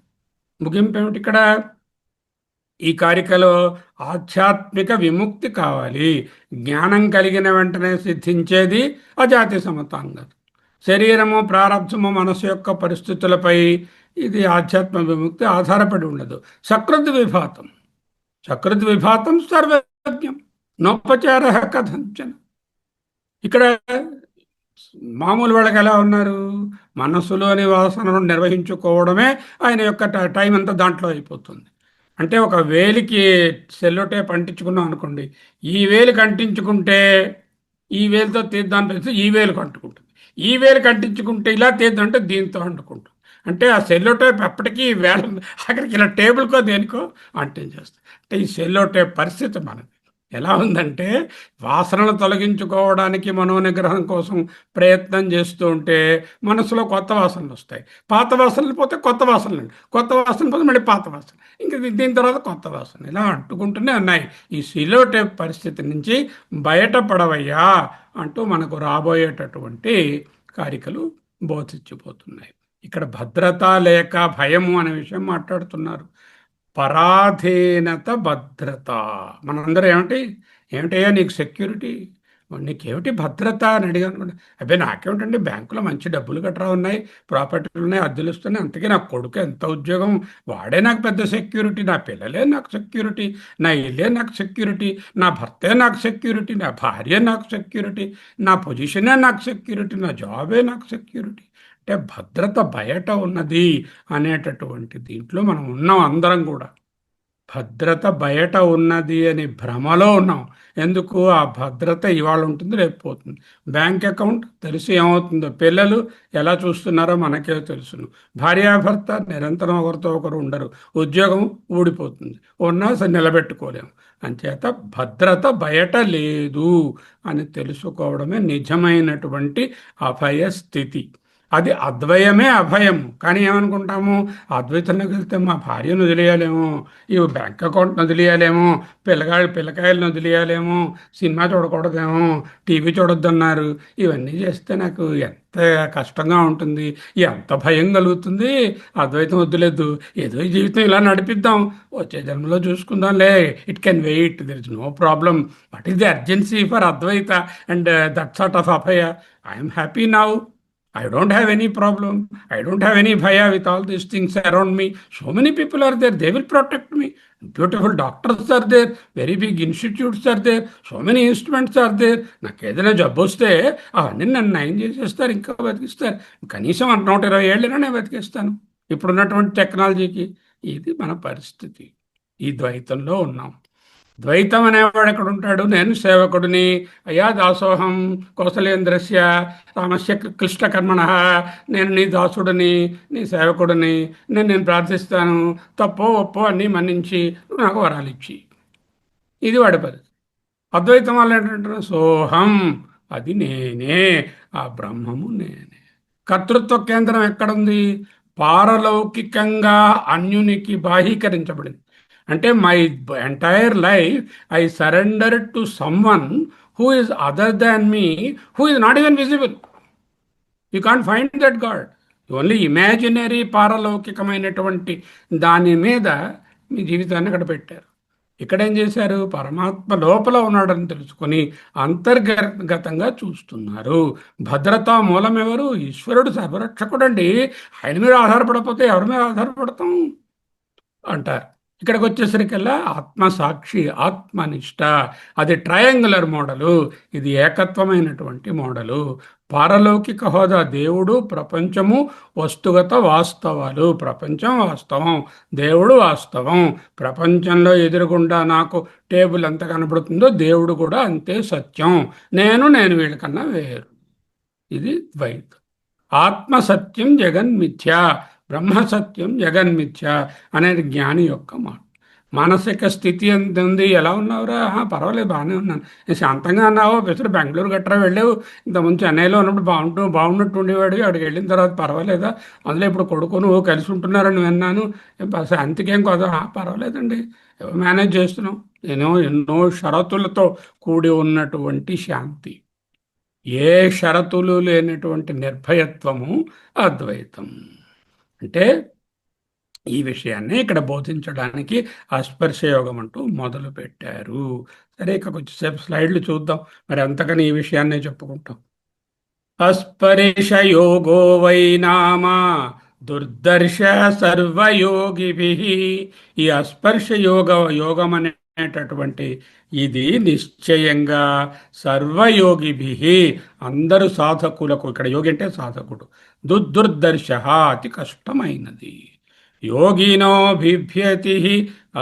ముగింపు ఏమిటి ఇక్కడ? ఈ కారికలో ఆధ్యాత్మిక విముక్తి కావాలి. జ్ఞానం కలిగిన వెంటనే సిద్ధించేది అజాతి సమతాంగత. శరీరము, ప్రారంభము, మనసు యొక్క పరిస్థితులపై ఇది ఆధ్యాత్మ విముక్తి ఆధారపడి ఉండదు. సకృత్ విభాతం సర్వజ్ఞం నోపచార కథంచన. ఇక్కడ మామూలు వాళ్ళకి ఎలా ఉన్నారు? మనస్సులోని వాసనను నిర్వహించుకోవడమే ఆయన యొక్క టైం అంతా దాంట్లో అయిపోతుంది. అంటే ఒక వేలికి సెల్లో టేప్ అంటించుకున్నాం అనుకోండి, ఈ వేలికి అంటించుకుంటే ఈ వేలుతో తీద్దాం పెడితే ఈ వేలుకు అంటుకుంటుంది, ఈ వేలుకి అంటించుకుంటే ఇలా తీద్దాం అంటే దీంతో అంటుకుంటుంది. అంటే ఆ సెల్లో టేప్ ఎప్పటికీ వేల అక్కడికి ఇలా టేబుల్కో దేనికో అంటించేస్తుంది. అంటే ఈ సెల్లో టేప్ పరిస్థితి మనది ఎలా ఉందంటే, వాసనలు తొలగించుకోవడానికి మనోనిగ్రహం కోసం ప్రయత్నం చేస్తూ ఉంటే మనసులో కొత్త వాసనలు వస్తాయి. పాత వాసనలు పోతే కొత్త వాసనలు, కొత్త వాసన పోతే మళ్ళీ పాత వాసన, ఇంక దీని తర్వాత కొత్త వాసన, ఇలా అంటుకుంటూనే ఉన్నాయి. ఈ సిలోటేప్ పరిస్థితి నుంచి బయటపడవయ్యా అంటూ మనకు రాబోయేటటువంటి కారికలు బోధించిపోతున్నాయి. ఇక్కడ భద్రత లేక భయము అనే విషయం మాట్లాడుతున్నారు. పరాధీనత భద్రత. మనందరూ ఏమిటయ్యా నీకు సెక్యూరిటీ? నీకేమిటి భద్రత అని అడిగాను కూడా. అబ్బాయి నాకేమిటండి, బ్యాంకులో మంచి డబ్బులు గట్రా ఉన్నాయి, ప్రాపర్టీలు ఉన్నాయి, అద్దెలు ఇస్తున్నాయి, అంతకే నా కొడుకు ఎంత ఉద్యోగం, వాడే నాకు పెద్ద సెక్యూరిటీ, నా పిల్లలే నాకు సెక్యూరిటీ, నా ఇల్లే నాకు సెక్యూరిటీ, నా భర్తే నాకు సెక్యూరిటీ, నా భార్య నాకు సెక్యూరిటీ, నా పొజిషనే నాకు సెక్యూరిటీ, నా జాబే నాకు సెక్యూరిటీ. అంటే భద్రత బయట ఉన్నది అనేటటువంటి దీంట్లో మనం ఉన్నాం అందరం కూడా. భద్రత బయట ఉన్నది అని భ్రమలో ఉన్నాం. ఎందుకు? ఆ భద్రత ఇవాళ ఉంటుంది, రేపు పోతుంది. బ్యాంక్ అకౌంట్ తెలిసి ఏమవుతుందో, పిల్లలు ఎలా చూస్తున్నారో మనకే తెలుసును. భార్యాభర్త నిరంతరం ఒకరితో ఒకరు ఉండరు, ఉద్యోగం ఊడిపోతుంది, ఉన్నా సరే నిలబెట్టుకోలేము. అంచేత భద్రత బయట లేదు అని తెలుసుకోవడమే నిజమైనటువంటి అభయ స్థితి. అది అద్వయమే అభయం. కానీ ఏమనుకుంటాము, అద్వైతంలోకి వెళ్తే మా భార్యను వదిలేయాలేమో, ఈ బ్యాంక్ అకౌంట్ని వదిలేయాలేమో, పిల్లకాయలను వదిలేయాలేమో, సినిమా చూడకూడదేమో, టీవీ చూడొద్దన్నారు, ఇవన్నీ చేస్తే నాకు ఎంత కష్టంగా ఉంటుంది, ఎంత భయం కలుగుతుంది. అద్వైతం వద్దులేదు, ఏదో ఈ జీవితం ఇలా నడిపిద్దాం, వచ్చే జన్మలో చూసుకుందాంలే, it can wait, there is no problem. What is the urgency for Advaita and that sort of అభయ? I'm happy now. I don't have any problem. I don't have any bhaya with all these things around me. So many people are there. They will protect me. Beautiful doctors are there. Very big institutes are there. So many instruments are there. నాకు ఏదైనా జబ్బు వస్తే అవన్నీ నన్ను నయం చేసేస్తారు, ఇంకా బతికిస్తారు. కనీసం 120 ఏళ్ళైనా నేను బతికిస్తాను ఇప్పుడున్నటువంటి టెక్నాలజీకి. ఇది మన పరిస్థితి. ఈ ద్వైతంలో ఉన్నాం. ద్వైతం అనేవాడు ఎక్కడ ఉంటాడు? నేను సేవకుడిని, అయ్యా దాసోహం కౌసలేంద్రస్య రామస్య క్లిష్టకర్మణ, నేను నీ దాసుడిని, నీ సేవకుడిని, నేను ప్రార్థిస్తాను, తప్పో ఒప్పో అన్నీ మన్నించి నువ్వు నాకు వరాలు ఇచ్చి. ఇది వాడి పది. అద్వైతం వల్ల ఏంటంటే సోహం, అది నేనే, ఆ బ్రహ్మము నేనే. కర్తృత్వ కేంద్రం ఎక్కడుంది? పారలౌకికంగా అన్యునికి బాహీకరించబడింది. అంటే my entire life I surrender to someone who is other than me, who is not even visible. You can't find that god. Only imaginary పారలౌకికమైనటువంటి దాని మీద మీ జీవితాన్ని అక్కడ పెట్టారు. ఇక్కడ ఏం చేశారు? పరమాత్మ లోపల ఉన్నాడని తెలుసుకొని అంతర్గతంగా చూస్తున్నారు. భద్రతా మూలం ఎవరు? ఈశ్వరుడు సర్వరక్షకుడండి. ఆయన మీద ఆధారపడకపోతే ఎవరి మీద ఆధారపడతాం అంటారు. ఇక్కడికి వచ్చేసరికల్లా ఆత్మసాక్షి, ఆత్మనిష్ట, అది ట్రయాంగులర్ మోడలు, ఇది ఏకత్వమైనటువంటి మోడలు. పారలౌకిక హోదా దేవుడు, ప్రపంచము, వస్తుగత వాస్తవాలు. ప్రపంచం వాస్తవం, దేవుడు వాస్తవం. ప్రపంచంలో ఎదురుగుండా నాకు టేబుల్ ఎంత కనబడుతుందో దేవుడు కూడా అంతే సత్యం. నేను వీళ్ళకన్నా వేరు. ఇది ద్వైతం. ఆత్మసత్యం జగన్మిథ్య, బ్రహ్మసత్యం జగన్మిథ్య అనేది జ్ఞాని యొక్క మాట. మానసిక స్థితి ఎంత ఉంది? ఎలా ఉన్నావురా? పర్వాలేదు, బాగానే ఉన్నాను. నేను శాంతంగా అన్నావు, బెసరు బెంగళూరు గట్రా వెళ్ళావు, ఇంతకుముందు చెన్నైలో ఉన్నప్పుడు బాగున్నట్టు ఉండేవాడు, అక్కడికి వెళ్ళిన తర్వాత పర్వాలేదా? అందులో ఇప్పుడు కొడుకు నువ్వు కలిసి ఉంటున్నారని విన్నాను, శాంతికేం కదా? పర్వాలేదండి, మేనేజ్ చేస్తున్నాం. ఎన్నో షరతులతో కూడి ఉన్నటువంటి శాంతి, ఏ షరతులు లేనటువంటి నిర్భయత్వము అద్వైతం. అంటే ఈ విషయాన్ని ఇక్కడ బోధించడానికి అస్పర్శయోగం అంటూ మొదలు పెట్టారు. సరే, ఇక కొంచెంసేపు స్లైడ్లు చూద్దాం, మరి అంతకని ఈ విషయాన్నే చెప్పుకుంటాం. అస్పర్శయోగో వైనామా దుర్దర్శ సర్వయోగిభి. ఈ అస్పర్శ యోగం అనేటటువంటి ఇది నిశ్చయంగా సర్వయోగిభి, అందరు సాధకులకు, ఇక్కడ యోగి అంటే సాధకుడు, దుర్దర్శ, అతి కష్టమైనది. యోగినో బిభ్యతి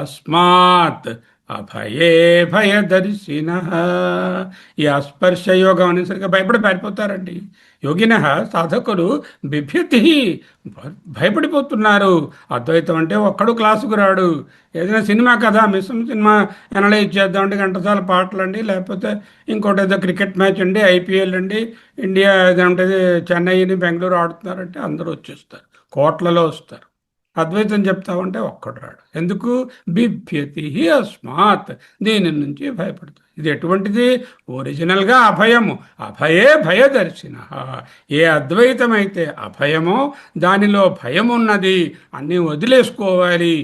అస్మాత్ అభయే భయదర్శిన. ఈ అస్పర్శ యోగం అనేసరికి భయపడి పారిపోతారండి. యోగిన సాధకులు బిభ్యతి, భయపడిపోతున్నారు. అద్వైతం అంటే ఒక్కడు క్లాసుకు రాడు. ఏదైనా సినిమా కదా, మిశ్రమ సినిమా అనలైజ్ చేద్దామంటే గంటసాల పాటలు అండి, లేకపోతే ఇంకోటి ఏదో క్రికెట్ మ్యాచ్ అండి, ఐపీఎల్ అండి, ఇండియా ఏదంటే చెన్నైని బెంగళూరు ఆడుతున్నారంటే అందరూ వచ్చేస్తారు, కోట్లలో వస్తారు. అద్వైతం చెప్తామంటే ఒక్కడు రాడు. ఎందుకు? బిభ్యతి అస్మాత్, దీని నుంచి భయపడుతుంది. ఇది ఎటువంటిది? ఒరిజినల్గా అభయము. అభయే భయదర్శిన. ఏ అద్వైతమైతే అభయమో దానిలో భయం ఉన్నది. అన్నీ వదిలేసుకోవాలి,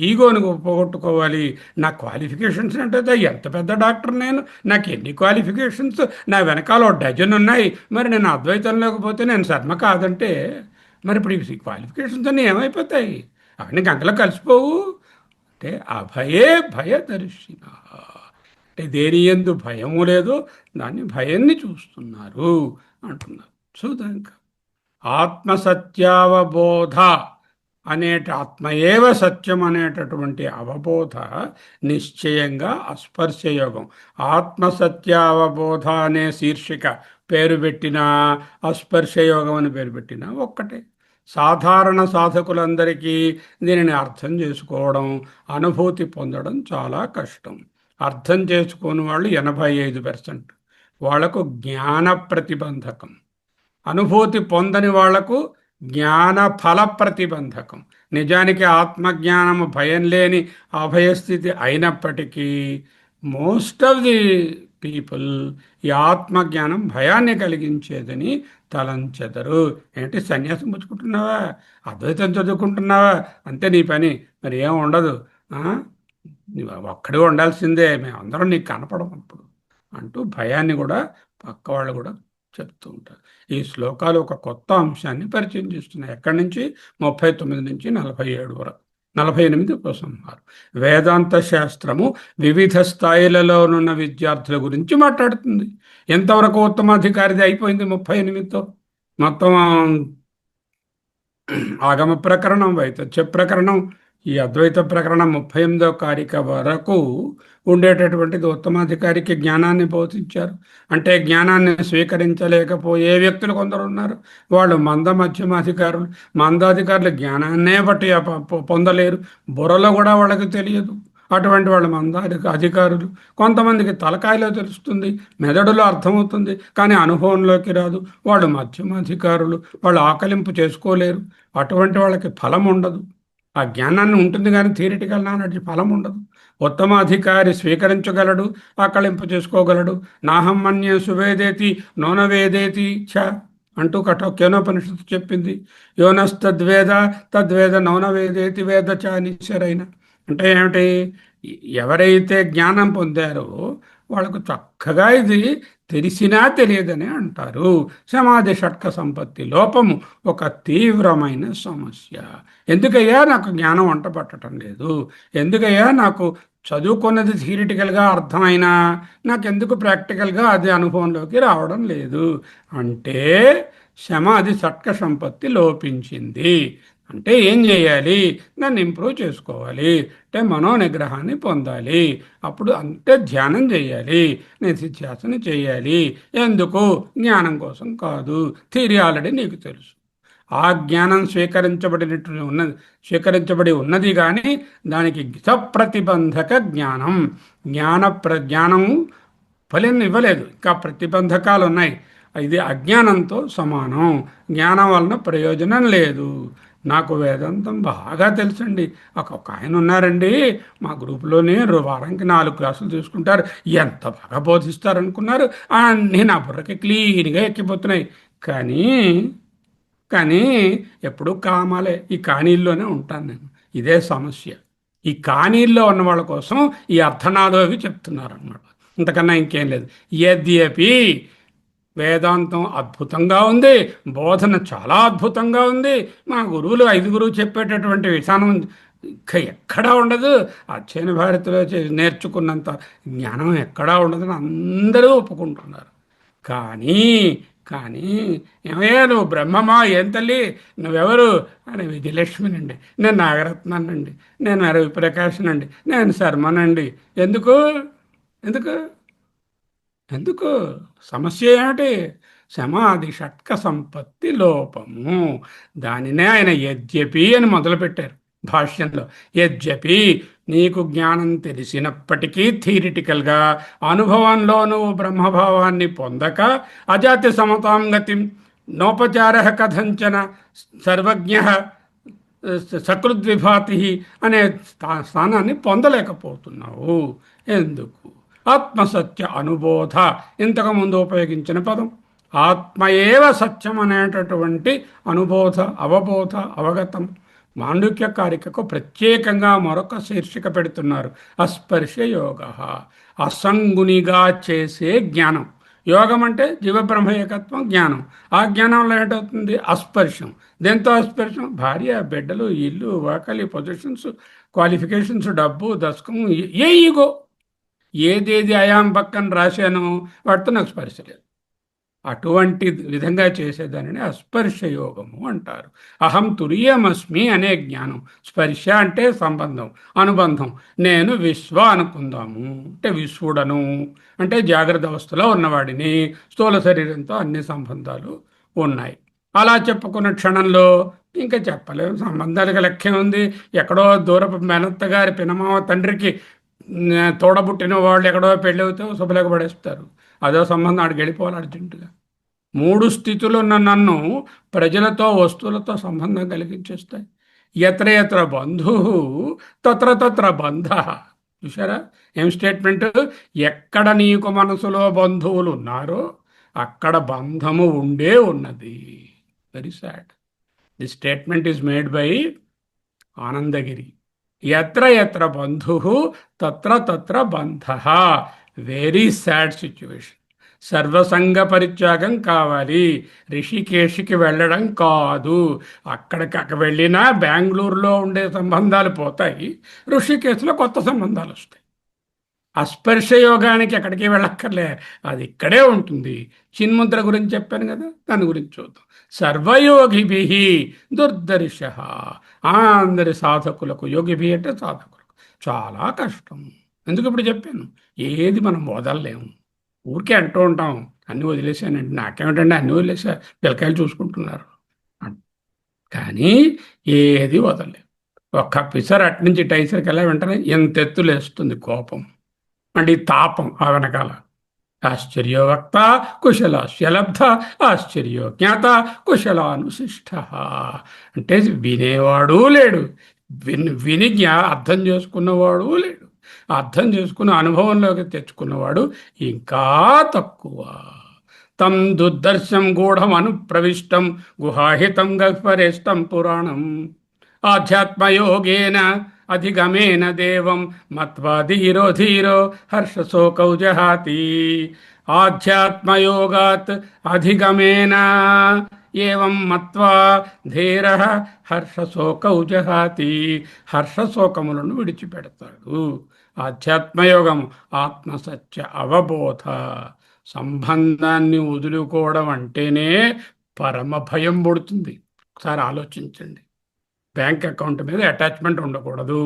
ఈగోను పోగొట్టుకోవాలి. నా క్వాలిఫికేషన్స్ అంటే ఎంత పెద్ద డాక్టర్ నేను, నాకు ఎన్ని క్వాలిఫికేషన్స్, నా వెనకాల ఒక డజన్ ఉన్నాయి. మరి నేను అద్వైతం లేకపోతే నేను శర్మ కాదంటే మరి ఇప్పుడు ఈ క్వాలిఫికేషన్స్ అన్నీ ఏమైపోతాయి? అవన్నీ గంటలో కలిసిపోవు. అంటే అభయే భయదర్శిన, అంటే దేని యందు భయము లేదు, దాన్ని భయాన్ని చూస్తున్నారు అంటున్నారు. చూద్దాం ఇంకా. ఆత్మసత్యావబోధ ఆత్మయేవ సత్యం అనేటటువంటి అవబోధ నిశ్చయంగా అస్పర్శయోగం. ఆత్మసత్యావబోధ అనే శీర్షిక పేరు పెట్టినా, అస్పర్శయోగం అని పేరు పెట్టినా ఒక్కటే. సాధారణ సాధకులందరికీ దీనిని అర్థం చేసుకోవడం, అనుభూతి పొందడం చాలా కష్టం. అర్థం చేసుకోని వాళ్ళు 85%. వాళ్లకు జ్ఞాన ప్రతిబంధకం. అనుభూతి పొందని వాళ్లకు జ్ఞాన ఫల ప్రతిబంధకం. నిజానికి ఆత్మజ్ఞానము భయం లేని అభయస్థితి అయినప్పటికీ మోస్ట్ ఆఫ్ ది పీపుల్ ఈ ఆత్మజ్ఞానం భయాన్ని కలిగించేదని తలంచెదరు. ఏంటి సన్యాసం పుచ్చుకుంటున్నావా, అద్వైతం చదువుకుంటున్నావా, అంతే నీ పని, మరి ఏం ఉండదు, ఒక్కడే ఉండాల్సిందే, మేమందరం నీకు కనపడం అప్పుడు అంటూ భయాన్ని కూడా పక్క వాళ్ళు కూడా చెప్తూ ఉంటారు. ఈ శ్లోకాలు ఒక కొత్త అంశాన్ని పరిచయం చేస్తున్నాయి. ఎక్కడి నుంచి? 39 నుంచి 47 వరకు, 48 ఉపసంహారం. వేదాంత శాస్త్రము వివిధ స్థాయిలలోనున్న విద్యార్థుల గురించి మాట్లాడుతుంది. ఎంతవరకు ఉత్తమాధికారిది అయిపోయింది 38తో. మొత్తం ఆగమ ప్రకరణం, వైతథ్య ప్రకరణం, ఈ అద్వైత ప్రకరణం 38వ కారిక వరకు ఉండేటటువంటిది. ఉత్తమాధికారికి జ్ఞానాన్ని బోధించారు. అంటే జ్ఞానాన్ని స్వీకరించలేకపోయే వ్యక్తులు కొందరు ఉన్నారు. వాళ్ళు మధ్యమాధికారులు. మందాధికారులు జ్ఞానాన్నే బట్టి పొందలేరు, బుర్రలో కూడా వాళ్ళకి తెలియదు. అటువంటి వాళ్ళు అధికారులు. కొంతమందికి తలకాయలో తెలుస్తుంది, మెదడులో అర్థమవుతుంది, కానీ అనుభవంలోకి రాదు. వాళ్ళు మధ్యమాధికారులు. వాళ్ళు ఆకలింపు చేసుకోలేరు. అటువంటి వాళ్ళకి ఫలం ఉండదు. ఆ జ్ఞానాన్ని ఉంటుంది కానీ థియరిటికల్ నాలెడ్జ్ ఫలం ఉండదు. ఉత్తమాధికారి స్వీకరించగలడు, ఆకలింపు చేసుకోగలడు. నాహం మన్యే సువేదేతి నోనవేదేతి చ అంటూ కేనోపనిషత్తు చెప్పింది. యోనస్తద్వేద తద్వేద నౌనవేదేతి వేద చ నిశ్చరైన. అంటే ఏమిటి? ఎవరైతే జ్ఞానం పొందారో వాళ్ళకు చక్కగా ఇది తెలిసినా తెలియదని అంటారు. సమాధి షట్క సంపత్తి లోపము ఒక తీవ్రమైన సమస్య. ఎందుకయ్యా నాకు జ్ఞానం వంట పట్టడం లేదు? ఎందుకయ్యా నాకు చదువుకున్నది థియరిటికల్గా అర్థమైనా నాకెందుకు ప్రాక్టికల్గా అది అనుభవంలోకి రావడం లేదు అంటే సమాధి షట్క సంపత్తి లోపించింది. అంటే ఏం చేయాలి? దాన్ని ఇంప్రూవ్ చేసుకోవాలి. అంటే మనోనిగ్రహాన్ని పొందాలి. అప్పుడు అంటే ధ్యానం చేయాలి, నిధిధ్యాసన చేయాలి. ఎందుకు? జ్ఞానం కోసం కాదు. థియరీ ఆల్రెడీ నీకు తెలుసు. ఆ జ్ఞానం స్వీకరించబడి ఉన్నది కానీ దానికి సప్రతిబంధక జ్ఞానం, జ్ఞానము ఫలం ఇవ్వలేదు. ఇంకా ప్రతిబంధకాలు ఉన్నాయి. ఇది అజ్ఞానంతో సమానం. జ్ఞానం వలన ప్రయోజనం లేదు. నాకు వేదాంతం బాగా తెలుసండి. ఒక ఆయన ఉన్నారండి మా గ్రూపులోనే, వారానికి 4 క్లాసులు తీసుకుంటారు. ఎంత బాగా బోధిస్తారనుకున్నారు. అన్నీ నా బుర్రకి క్లీన్గా ఎక్కిపోతున్నాయి. కానీ ఎప్పుడూ కామాలే. ఈ కానీల్లోనే ఉంటాను నేను. ఇదే సమస్య. ఈ కానీల్లో ఉన్న వాళ్ళ కోసం ఈ అర్థనాలు అవి చెప్తున్నారు అన్నమాట. ఇంతకన్నా ఇంకేం లేదు. యద్యపి వేదాంతం అద్భుతంగా ఉంది, బోధన చాలా అద్భుతంగా ఉంది. మా గురువులు 5 చెప్పేటటువంటి విధానం ఇంకా ఎక్కడా ఉండదు. అధ్యయన భారతిలో నేర్చుకున్నంత జ్ఞానం ఎక్కడా ఉండదని అందరూ ఒప్పుకుంటున్నారు. కానీ ఏమయ్యా నువ్వు బ్రహ్మమా? ఏం తల్లి నువ్వెవరు అని, విజయలక్ష్మినండి, నేను నాగరత్నానండి, నేను రవిప్రకాశనండి, నేను శర్మనండి. ఎందుకు ఎందుకు ఎందుకు సమస్య ఏమిటి? సమాధి షట్క సంపత్తి లోపము. దానినే ఆయన యద్యపి అని మొదలుపెట్టారు భాష్యంలో. యద్యపి నీకు జ్ఞానం తెలిసినప్పటికీ థియరిటికల్గా అనుభవంలో నువ్వు బ్రహ్మభావాన్ని పొందక అజాతి సమతాం గతిం నోపచార కథంచన సర్వజ్ఞ సకృద్విభాతి అనే స్థానాన్ని పొందలేకపోతున్నావు. ఎందుకు? ఆత్మసత్య అనుబోధ, ఇంతకుముందు ఉపయోగించిన పదం ఆత్మయేవ సత్యం అనేటటువంటి అనుబోధ, అవబోధ, అవగతం. మాండుక్య కారికకు ప్రత్యేకంగా మరొక శీర్షిక పెడుతున్నారు, అస్పర్శ యోగ. అసంగునిగా చేసే జ్ఞానం. యోగం అంటే జీవబ్రహ్మ ఏకత్వం జ్ఞానం. ఆ జ్ఞానంలో ఏంటవుతుంది? అస్పర్శం. దేంతో అస్పర్శం? భార్య, బిడ్డలు, ఇల్లు, వాకలి, పొజిషన్స్, క్వాలిఫికేషన్స్, డబ్బు, దశకం, ఏ ఈగో, ఏదేది అయాం పక్కన రాశానో వాటితో నాకు స్పర్శ లేదు. అటువంటి విధంగా చేసేదానిని అస్పర్శ యోగము అంటారు. అహం తురీయమస్మి అనే జ్ఞానం. స్పర్శ అంటే సంబంధం, అనుబంధం. నేను విశ్వ అనుకుందాము అంటే విశ్వడను అంటే జాగ్రత్త అవస్థలో ఉన్నవాడిని. స్థూల శరీరంతో అన్ని సంబంధాలు ఉన్నాయి. అలా చెప్పుకున్న క్షణంలో ఇంకా చెప్పలేము. సంబంధాలకు లెక్కే ఉంది. ఎక్కడో దూరపు మేనత్త గారి పినమావ తండ్రికి తోడబుట్టిన వాళ్ళు ఎక్కడో పెళ్ళి అవుతే శుభలేక పడేస్తారు. అదో సంబంధం ఆడికి వెళ్ళిపోవాలి అర్జెంటుగా. మూడు స్థితులున్న నన్ను ప్రజలతో, వస్తువులతో సంబంధం కలిగించేస్తాయి. ఎత్ర ఎత్ర బంధు తత్ర తత్ర బంధ. చూసారా ఏం స్టేట్మెంట్? ఎక్కడ నీకు మనసులో బంధువులు ఉన్నారో అక్కడ బంధము ఉండే ఉన్నది. Very sad. The statement is made by Anandagiri. ఎత్ర ఎత్ర బంధు తత్ర తత్ర బంధ. Very sad situation. సర్వసంగ పరిత్యాగం కావాలి. రిషికేశ్కి వెళ్ళడం కాదు. అక్కడికి వెళ్ళినా బెంగళూరులో ఉండే సంబంధాలు పోతాయి, ఋషికేశ్లో కొత్త సంబంధాలు వస్తాయి. అస్పర్శ యోగానికి ఎక్కడికి వెళ్ళక్కర్లే, అది ఇక్కడే ఉంటుంది. చిన్ముద్ర గురించి చెప్పాను కదా, దాని గురించి చూద్దాం. సర్వయోగిభి దుర్దర్శ. అందరి సాధకులకు, యోగిభి అంటే సాధకులకు చాలా కష్టం. ఎందుకు ఇప్పుడు చెప్పాను, ఏది మనం వదలలేము. ఊరికే అంటూ ఉంటాం అన్నీ వదిలేసానండి, నాకేమిటండి అన్నీ వదిలేసా, పిల్లకాయలు చూసుకుంటున్నారు. కానీ ఏది వదలలేము. ఒక్క పిసర్ అట్నుంచి టైసర్కి వెళ్ళా వెంటనే ఎంత ఎత్తులేస్తుంది కోపం, అంటే తాపం. ఆ వెనకాల ఆశ్చర్యోవక్త కుశలాస్యలబ్ధ ఆశ్చర్యో జ్ఞాత కుశలానుశిష్ట. అంటే వినేవాడు లేడు, విని అర్థం చేసుకున్నవాడు లేడు, అర్థం చేసుకున్న అనుభవంలోకి తెచ్చుకున్నవాడు ఇంకా తక్కువ. తం దుర్దర్శం గూఢం అనుప్రవిష్టం గుహాహితం గహ్వరేష్టం పురాణం ఆధ్యాత్మయోగేన అధిగమేన దేవం మత్వా ధీరో ధీరో హర్షశోకౌ జహాతి. ఆధ్యాత్మయోగాత్ అధిగమేన ఏవం మత్వా ధీర హర్షశోకౌ జహాతి. హర్షశోకములను విడిచిపెడతాడు. ఆధ్యాత్మయోగము ఆత్మసత్య అవబోధ. సంబంధాన్ని వదులుకోవడం అంటేనే పరమ భయం పుడుతుంది. ఒకసారి ఆలోచించండి. బ్యాంక్ అకౌంట్ మీద అటాచ్మెంట్ ఉండకూడదు,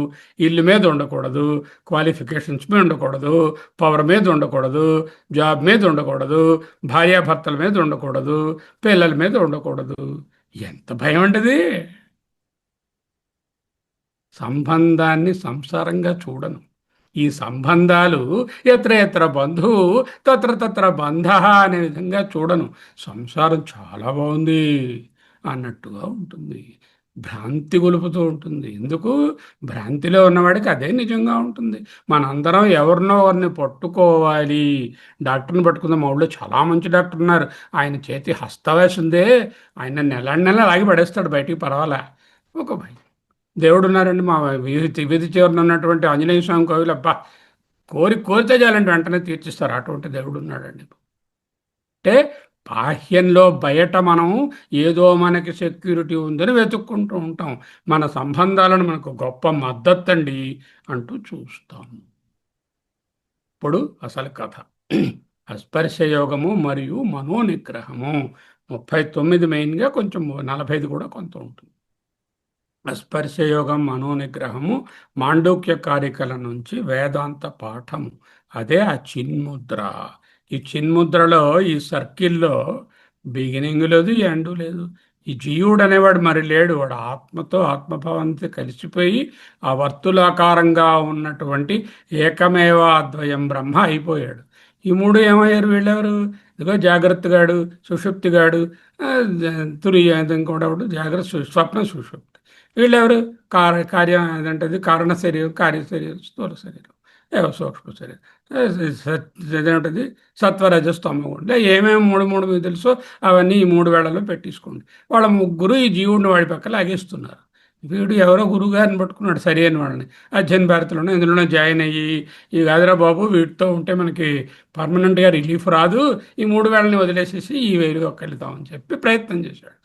ఇల్లు మీద ఉండకూడదు, క్వాలిఫికేషన్స్ మీద ఉండకూడదు, పవర్ మీద ఉండకూడదు, జాబ్ మీద ఉండకూడదు, భార్యాభర్తల మీద ఉండకూడదు, పిల్లల మీద ఉండకూడదు. ఎంత భయం అంటది. సంబంధాన్ని సంసారంగా చూడను. ఈ సంబంధాలు ఎత్ర ఎత్ర బంధు తత్ర తత్ర బంధ అనే విధంగా చూడను. సంసారం చాలా బాగుంది అన్నట్టుగా ఉంటుంది. భ్రాంతి గొలుపుతూ ఉంటుంది. ఎందుకు? భ్రాంతిలో ఉన్నవాడికి అదే నిజంగా ఉంటుంది. మనందరం ఎవరినో వారిని పట్టుకోవాలి. డాక్టర్ని పట్టుకుందాం. మా ఊళ్ళో చాలా మంచి డాక్టర్ ఉన్నారు, ఆయన చేతి హస్తవేశ ఉందే, ఆయన నెల లాగి పడేస్తాడు బయటికి, పర్వాలే. ఒక భయం. దేవుడు ఉన్నారండి మా వీధి చివరన ఉన్నటువంటి ఆంజనేయ స్వామి కోవిలు, అబ్బా కోరితే చాలంటే వెంటనే తీర్చిస్తారు. అటువంటి దేవుడు ఉన్నాడండి. అంటే బాహ్యంలో బయట మనం ఏదో మనకి సెక్యూరిటీ ఉందని వెతుక్కుంటూ ఉంటాం. మన సంబంధాలను మనకు గొప్ప మద్దతు అండి అంటూ చూస్తాము. ఇప్పుడు అసలు కథ, అస్పర్శయోగము మరియు మనోనిగ్రహము. 39 మెయిన్గా, కొంచెం 45 కూడా కొంత ఉంటుంది. స్పర్శయోగం, మనోనిగ్రహము మాండూక్య కారికల నుంచి వేదాంత పాఠము. అదే ఆ చిన్ముద్ర. ఈ చిన్ముద్రలో, ఈ సర్కిల్లో బిగినింగ్ లేదు, ఎండు లేదు. ఈ జీవుడు అనేవాడు మరి లేడు. వాడు ఆత్మతో, ఆత్మభావంతో కలిసిపోయి ఆ వర్తులాకారంగా ఉన్నటువంటి ఏకమేవ అద్వయం బ్రహ్మ అయిపోయాడు. ఈ మూడు ఏమయ్యారు? వీళ్ళెవరు? ఇదిగో జాగ్రత్తగాడు, సుషుప్తిగాడు, తురియ, ఇంకోటి జాగ్రత్త, స్వప్న, సుషుప్తి. వీళ్ళెవరు? కార్యం ఏదంటే కారణ శరీరం, కార్య శరీరం, స్థూల శరీరం, ఏవో సూక్ష్మ శరీరం, ఏదేంటది సత్వరజస్తమ గుండె, ఏమేమి మూడు మూడు మీకు తెలుసో అవన్నీ ఈ మూడు వేళల్లో పెట్టించుకోండి. వాళ్ళ ముగ్గురు ఈ జీవుడిని వాడి పక్క లాగేస్తున్నారు. వీడు ఎవరో గురువు గారిని పట్టుకున్నాడు సరి అయిన వాళ్ళని, అధ్యయన భారతిలోనే ఇందులోనే జాయిన్ అయ్యి, ఈ గదిరా బాబు వీటితో ఉంటే మనకి పర్మనెంట్గా రిలీఫ్ రాదు, ఈ మూడు వేళని వదిలేసేసి ఈ వేరుగా వెళ్తామని చెప్పి ప్రయత్నం చేశాడు.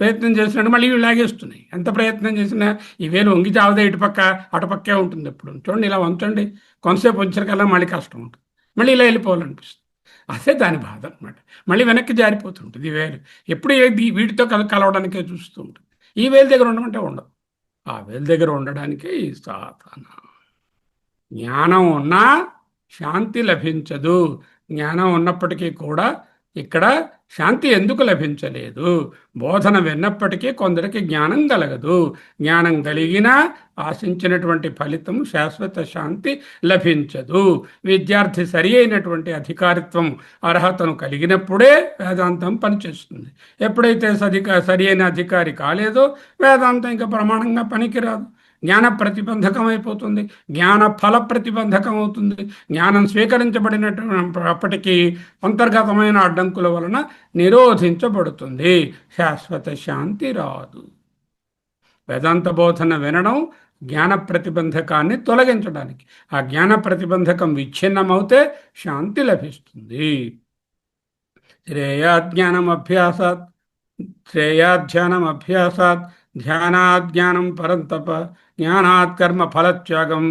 ప్రయత్నం చేసినట్టు మళ్ళీ ఇవి లాగేస్తున్నాయి. ఎంత ప్రయత్నం చేసినా ఈ వేలు వంగి చావదే, ఇటుపక్క అటుపక్కే ఉంటుంది. ఎప్పుడు చూడండి ఇలా వంచండి, కొంతసేపు వచ్చరికల్లా మళ్ళీ కష్టం ఉంటుంది, మళ్ళీ ఇలా వెళ్ళిపోవాలనిపిస్తుంది. అదే దాని బాధ అనమాట. మళ్ళీ వెనక్కి జారిపోతుంటుంది ఈ వేలు. ఎప్పుడు వీటితో కలవడానికే చూస్తూ ఉంటుంది. ఈ వేలు దగ్గర ఉండమంటే ఉండదు. ఆ వేలు దగ్గర ఉండడానికే ఈ సాధన. జ్ఞానం ఉన్నా శాంతి లభించదు. జ్ఞానం ఉన్నప్పటికీ కూడా ఇక్కడ శాంతి ఎందుకు లభించలేదు? బోధన విన్నప్పటికీ కొందరికి జ్ఞానం కలగదు. జ్ఞానం కలిగినా ఆశించినటువంటి ఫలితం శాశ్వత శాంతి లభించదు. విద్యార్థి సరి అయినటువంటి అధికారిత్వం, అర్హతను కలిగినప్పుడే వేదాంతం పనిచేస్తుంది. ఎప్పుడైతే సరి అయిన అధికారి కాలేదో వేదాంతం ఇంకా ప్రమాణంగా పనికిరాదు. జ్ఞాన ప్రతిబంధకం అయిపోతుంది, జ్ఞాన ఫల ప్రతిబంధకం అవుతుంది. జ్ఞానం స్వీకరించబడినప్పటికీ అంతర్గతమైన అడ్డంకుల వలన నిరోధించబడుతుంది. శాశ్వత శాంతి రాదు. వేదాంత బోధన వినడం జ్ఞాన ప్రతిబంధకాన్ని తొలగించడానికి. ఆ జ్ఞాన ప్రతిబంధకం విచ్ఛిన్నమవుతే శాంతి లభిస్తుంది. శ్రేయాజ్ఞానం అభ్యాసాత్ శ్రేయాధ్యానం అభ్యాసాత్ ధ్యానాత్ జ్ఞానం పరంతప జ్ఞానాత్ కర్మ ఫలత్యాగం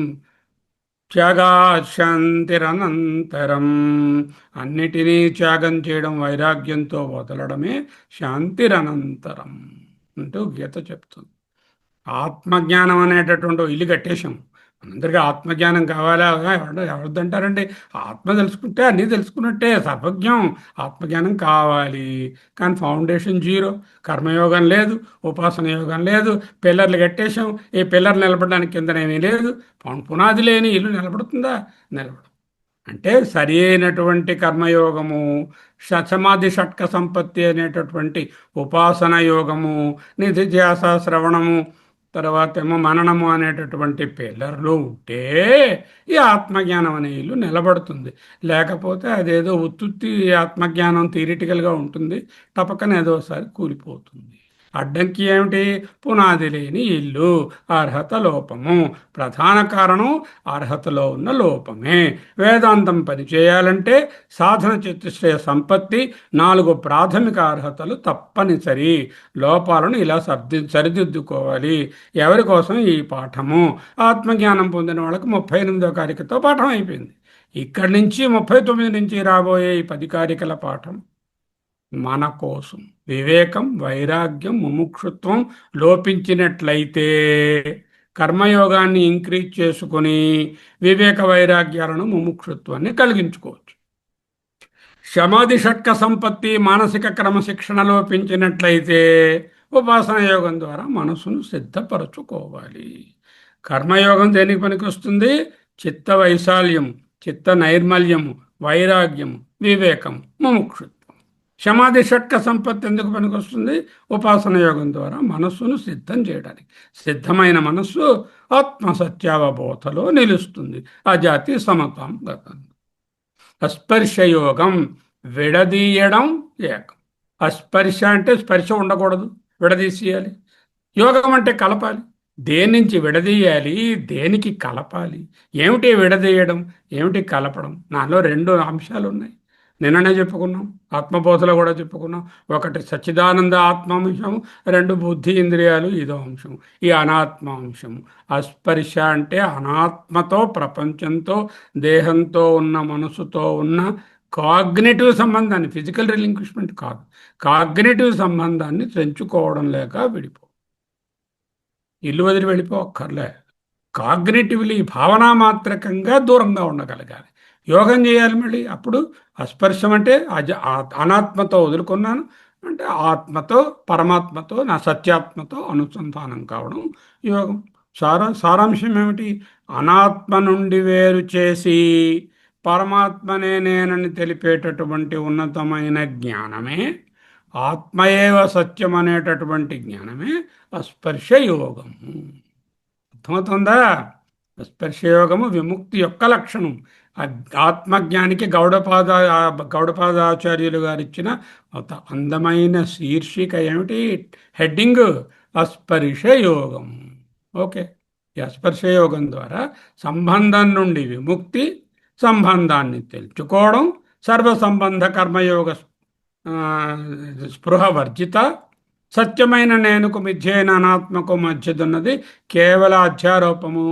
త్యాగాశాంతిరనంతరం. అన్నిటినీ త్యాగం చేయడం, వైరాగ్యంతో వదలడమే శాంతిరనంతరం అంటూ గీత చెప్తుంది. ఆత్మజ్ఞానం అనేటటువంటి ఇల్లు కట్టేశాం. మనందరికీ ఆత్మజ్ఞానం కావాలా? ఎవరిదంటారండి? ఆత్మ తెలుసుకుంటే అన్నీ తెలుసుకున్నట్టే, సర్వజ్ఞం. ఆత్మజ్ఞానం కావాలి, కానీ ఫౌండేషన్ జీరో. కర్మయోగం లేదు, ఉపాసన యోగం లేదు, పిల్లర్లు కట్టేశాం. ఈ పిల్లర్లు నిలబడడానికి కిందనేమీ లేదు. పునాది లేని ఇల్లు నిలబడుతుందా? నిలబడు. అంటే సరి అయినటువంటి కర్మయోగము, సమాధి షట్క సంపత్తి అనేటటువంటి ఉపాసన యోగము, నిధిధ్యాస శ్రవణము, తర్వాత ఏమో మననము అనేటటువంటి పిల్లర్లు ఉంటే ఈ ఆత్మజ్ఞానం అనే ఇల్లు నిలబడుతుంది. లేకపోతే అదేదో ఉత్తుత్తి ఆత్మజ్ఞానం థియరిటికల్గా ఉంటుంది, టపక్కన ఏదోసారి కూలిపోతుంది. అడ్డంకి ఏమిటి? పునాది లేని ఇల్లు, అర్హత లోపము. ప్రధాన కారణం అర్హతలో ఉన్న లోపమే. వేదాంతం పనిచేయాలంటే సాధన చతుష్టయ సంపత్తి, 4 ప్రాథమిక అర్హతలు తప్పనిసరి. లోపాలను ఇలా సరిదిద్దుకోవాలి. ఎవరి కోసం ఈ పాఠము? ఆత్మజ్ఞానం పొందిన వాళ్ళకి 38వ కారికతో పాఠం అయిపోయింది. ఇక్కడి నుంచి 39 నుంచి రాబోయే ఈ 10 కారికల పాఠం మన కోసం. వివేకం, వైరాగ్యం, ముముక్షుత్వం లోపించినట్లయితే కర్మయోగాన్ని ఇంక్రీజ్ చేసుకుని వివేక వైరాగ్యాలను, ముముక్షుత్వాన్ని కలిగించుకోవచ్చు. సమాధి షట్క సంపత్తి, మానసిక క్రమశిక్షణ లోపించినట్లయితే ఉపాసన యోగం ద్వారా మనసును సిద్ధపరచుకోవాలి. కర్మయోగం దేనికి పనికొస్తుంది? చిత్త వైశాల్యం, చిత్త నైర్మల్యము, వైరాగ్యము, వివేకం, ముముక్షుత్వం. సమాధి షట్క సంపత్తి ఎందుకు పనికొస్తుంది? ఉపాసన యోగం ద్వారా మనస్సును సిద్ధం చేయడానికి. సిద్ధమైన మనస్సు ఆత్మసత్యావబోధలో నిలుస్తుంది. అజాతి సమతాం గతం. అస్పర్శయోగం, విడదీయడం ఏకం. అస్పర్శ అంటే స్పర్శ ఉండకూడదు, విడదీసేయాలి. యోగం అంటే కలపాలి. దేని నుంచి విడదీయాలి, దేనికి కలపాలి? ఏమిటి విడదీయడం, ఏమిటి కలపడం? నాలో 2 అంశాలు ఉన్నాయి. నిన్ననే చెప్పుకున్నాం, ఆత్మబోధలో కూడా చెప్పుకున్నాం. ఒకటి సచ్చిదానంద ఆత్మాంశము, 2 బుద్ధి ఇంద్రియాలు ఇదో అంశం, ఈ అనాత్మ అంశము. అస్పర్శ అంటే అనాత్మతో, ప్రపంచంతో, దేహంతో ఉన్న, మనసుతో ఉన్న కాగ్నేటివ్ సంబంధాన్ని, ఫిజికల్ రిలింక్విష్మెంట్ కాదు, కాగ్నేటివ్ సంబంధాన్ని తెంచుకోవడం లేక విడిపో. ఇల్లు వదిలి వెళ్ళిపోక్కర్లే. కాగ్నేటివ్లీ, భావనామాత్రకంగా దూరంగా ఉండగలగాలి. యోగం చేయాలి మళ్ళీ. అప్పుడు అస్పర్శం అంటే అనాత్మతో వదులుకున్నాను అంటే ఆత్మతో, పరమాత్మతో, నా సత్యాత్మతో అనుసంధానం కావడం యోగం. సారాంశం ఏమిటి? అనాత్మ నుండి వేరు చేసి పరమాత్మనే నేనని తెలిపేటటువంటి ఉన్నతమైన జ్ఞానమే ఆత్మయేవ సత్యం అనేటటువంటి జ్ఞానమే అస్పర్శ యోగము. అర్థమవుతుందా? స్పర్శయోగము విముక్తి యొక్క లక్షణం. ఆత్మజ్ఞానికి గౌడపాదాచార్యులు గారు ఇచ్చిన ఒక అందమైన శీర్షిక ఏమిటి? హెడ్డింగ్ అస్పర్శ యోగం. ఓకే. ఈ అస్పర్శ యోగం ద్వారా సంబంధం నుండి విముక్తి, సంబంధాన్ని తెలుసుకోవడం, సర్వ సంబంధ కర్మయోగ ఆ, స్పృహ వర్జిత, సత్యమైన నేనుకు మిథ్యైన అనాత్మకు మధ్యదున్నది కేవల అధ్యారోపము,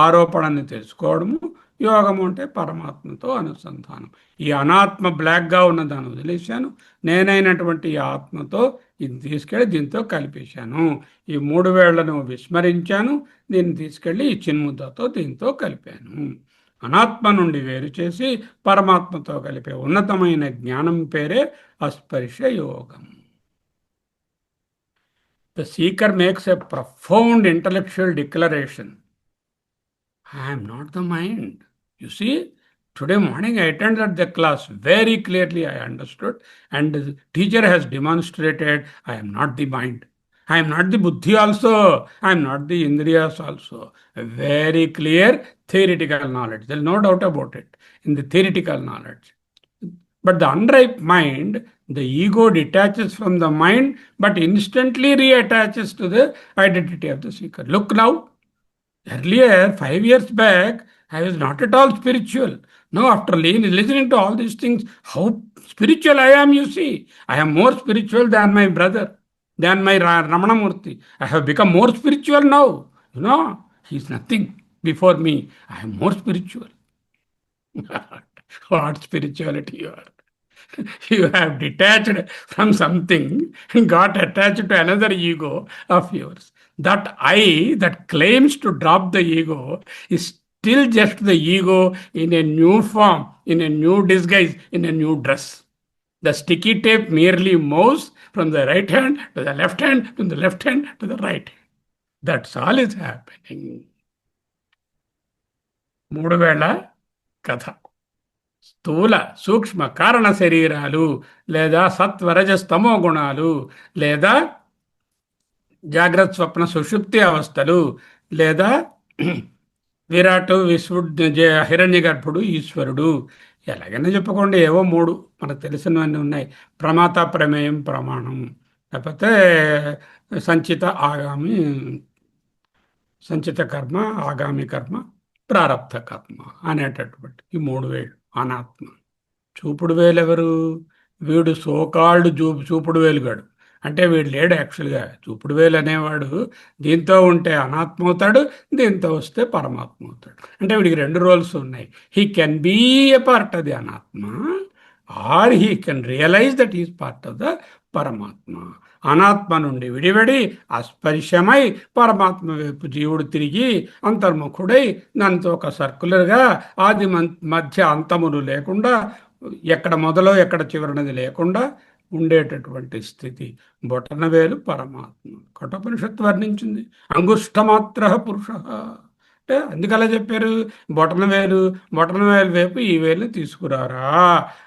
ఆరోపణని తెలుసుకోవడము. యోగము అంటే పరమాత్మతో అనుసంధానం. ఈ అనాత్మ బ్లాక్గా ఉన్న దాన్ని వదిలేశాను, నేనైనటువంటి ఈ ఆత్మతో ఇది తీసుకెళ్ళి దీంతో కలిపేశాను. ఈ మూడు వేళ్లను విస్మరించాను, దీన్ని తీసుకెళ్ళి ఈ చిన్ముద్దతో దీంతో కలిపాను. అనాత్మ నుండి వేరు చేసి పరమాత్మతో కలిపే ఉన్నతమైన జ్ఞానం పేరే అస్పర్శ యోగం. The seeker makes a profound intellectual declaration. I am not the mind. You see, today morning I attended the class. Very clearly I understood, and the teacher has demonstrated I am not the mind. I am not the buddhi also. I am not the indriyas also. A very clear theoretical knowledge. There is no doubt about it in the theoretical knowledge. But the unripe mind, the ego detaches from the mind, but instantly reattaches to the identity of the seeker. Look now, earlier, 5 years back, I was not at all spiritual. Now, after listening to all these things, how spiritual I am, you see. I am more spiritual than my brother, than my Ramana Murthy. I have become more spiritual now. You know, he is nothing before me. I am more spiritual. What spirituality you are. You have detached from something and got attached to another ego of yours. That I that claims to drop the ego is still just the ego in a new form, in a new disguise, in a new dress. The sticky tape merely moves from the right hand to the left hand, from the left hand to the right hand. That's all is happening. మూడు వేళ కథ. స్థూల సూక్ష్మ కారణ శరీరాలు, లేదా సత్వరజస్తమో గుణాలు, లేదా జాగ్రత్త స్వప్న సుషుప్తి అవస్థలు, లేదా విరాటు విశ్వడు హిరణ్య గర్భుడు ఈశ్వరుడు, ఎలాగైనా చెప్పుకోండి. ఏవో మూడు మనకు తెలిసినవన్నీ ఉన్నాయి. ప్రమాత ప్రమేయం ప్రమాణం, లేకపోతే సంచిత ఆగామి, సంచిత కర్మ, ఆగామి కర్మ, ప్రారబ్ధ కర్మ అనేటటువంటి ఈ మూడు వేలు అనాత్మ. చూపుడు వేలు ఎవరు? వీడు సోకాల్డ్ చూపుడు వేలుగాడు. అంటే వీడు లేడు యాక్చువల్గా. చూపుడు వేలు అనేవాడు దీంతో ఉంటే అనాత్మ అవుతాడు, దీంతో వస్తే పరమాత్మ అవుతాడు. అంటే వీడికి రెండు రోల్స్ ఉన్నాయి. He can be a part of the అనాత్మ, or he can realise that is part of the పరమాత్మ. అనాత్మ నుండి విడివడి అస్పర్శమై పరమాత్మ వైపు జీవుడు తిరిగి అంతర్ముఖుడై దాంతో ఒక సర్కులర్గా ఆది మధ్య అంతములు లేకుండా, ఎక్కడ మొదలో ఎక్కడ చివరినది లేకుండా ఉండేటటువంటి స్థితి. బొటనవేలు పరమాత్మ. కఠోపనిషత్తు వర్ణించింది. అంగుష్టమాత్ర పురుష అంటే అందుకలా చెప్పారు. బొటనవేలు వైపు ఈ వేలు తీసుకురారా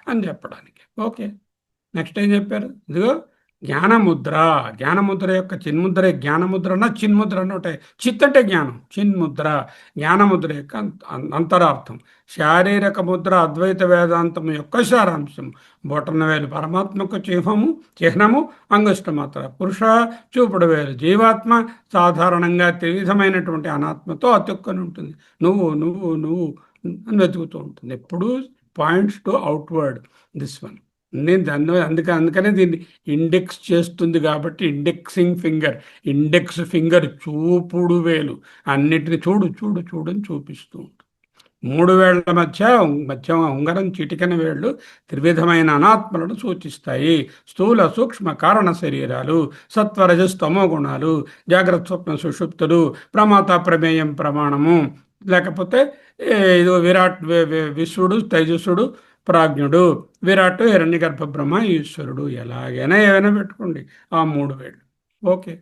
అని చెప్పడానికి. ఓకే, నెక్స్ట్ ఏం చెప్పారు? ఇదిగో జ్ఞానముద్ర. జ్ఞానముద్ర యొక్క చిన్ముద్ర, జ్ఞానముద్ర చిన్ముద్ర అని ఉంటాయి. చిత్ అంటే జ్ఞానం, చిన్ముద్ర జ్ఞానముద్ర యొక్క అంతరార్థం. శారీరక ముద్ర అద్వైత వేదాంతం యొక్క సారాంశం. బొటనవేలు పరమాత్మకు చిహ్నము, అంగుష్టమాత్ర పురుష, చూపుడు వేలు జీవాత్మ. సాధారణంగా త్రివిధమైనటువంటి అనాత్మతో అతుక్కొని ఉంటుంది. నువ్వు నువ్వు నువ్వు అని వెతుకుతూ ఉంటుంది. ఎప్పుడు points to outward. This one నేను అందుకనే దీన్ని ఇండెక్స్ చేస్తుంది. కాబట్టి ఇండెక్స్ ఫింగర్ చూపుడు వేలు అన్నిటిని చూడు చూడు చూడు అని చూపిస్తూ ఉంటుంది. మూడు వేళ్ల మధ్య ఉంగరం చిటికెన వేళ్ళు త్రివిధమైన అనాత్మలను సూచిస్తాయి. స్థూల సూక్ష్మ కారణ శరీరాలు, సత్వరజస్తమో గుణాలు, జాగ్రత్త స్వప్న సుషుప్తులు, ప్రమాత ప్రమేయం ప్రమాణము, లేకపోతే ఇది విరాట్ విశ్వడు, తైజస్సుడు, ప్రాజ్ఞుడు, విరాట్, హిరణ్యగర్భ బ్రహ్మ, ఈశ్వరుడు. ఎలాగైనా ఏమైనా పెట్టుకోండి ఆ మూడు వేళ్ళు. ఓకే.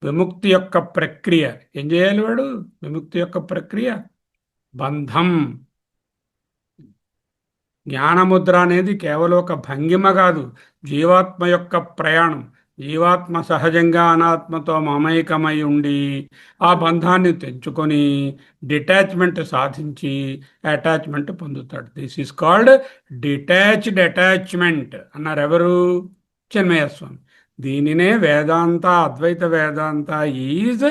విముక్తి యొక్క ప్రక్రియ ఏం చేయాలి వాడు? విముక్తి యొక్క ప్రక్రియ బంధం. జ్ఞానముద్ర అనేది కేవలం ఒక భంగిమ కాదు, జీవాత్మ యొక్క ప్రయాణం. జీవాత్మ సహజంగా అనాత్మతో మమేకమై ఉండి ఆ బంధాన్ని తెంచుకొని డిటాచ్మెంట్ సాధించి అటాచ్మెంట్ పొందుతాడు. This is called detached attachment అన్నారు ఎవరు? చిన్మయ స్వామి. దీనినే Vedanta, Advaita Vedanta is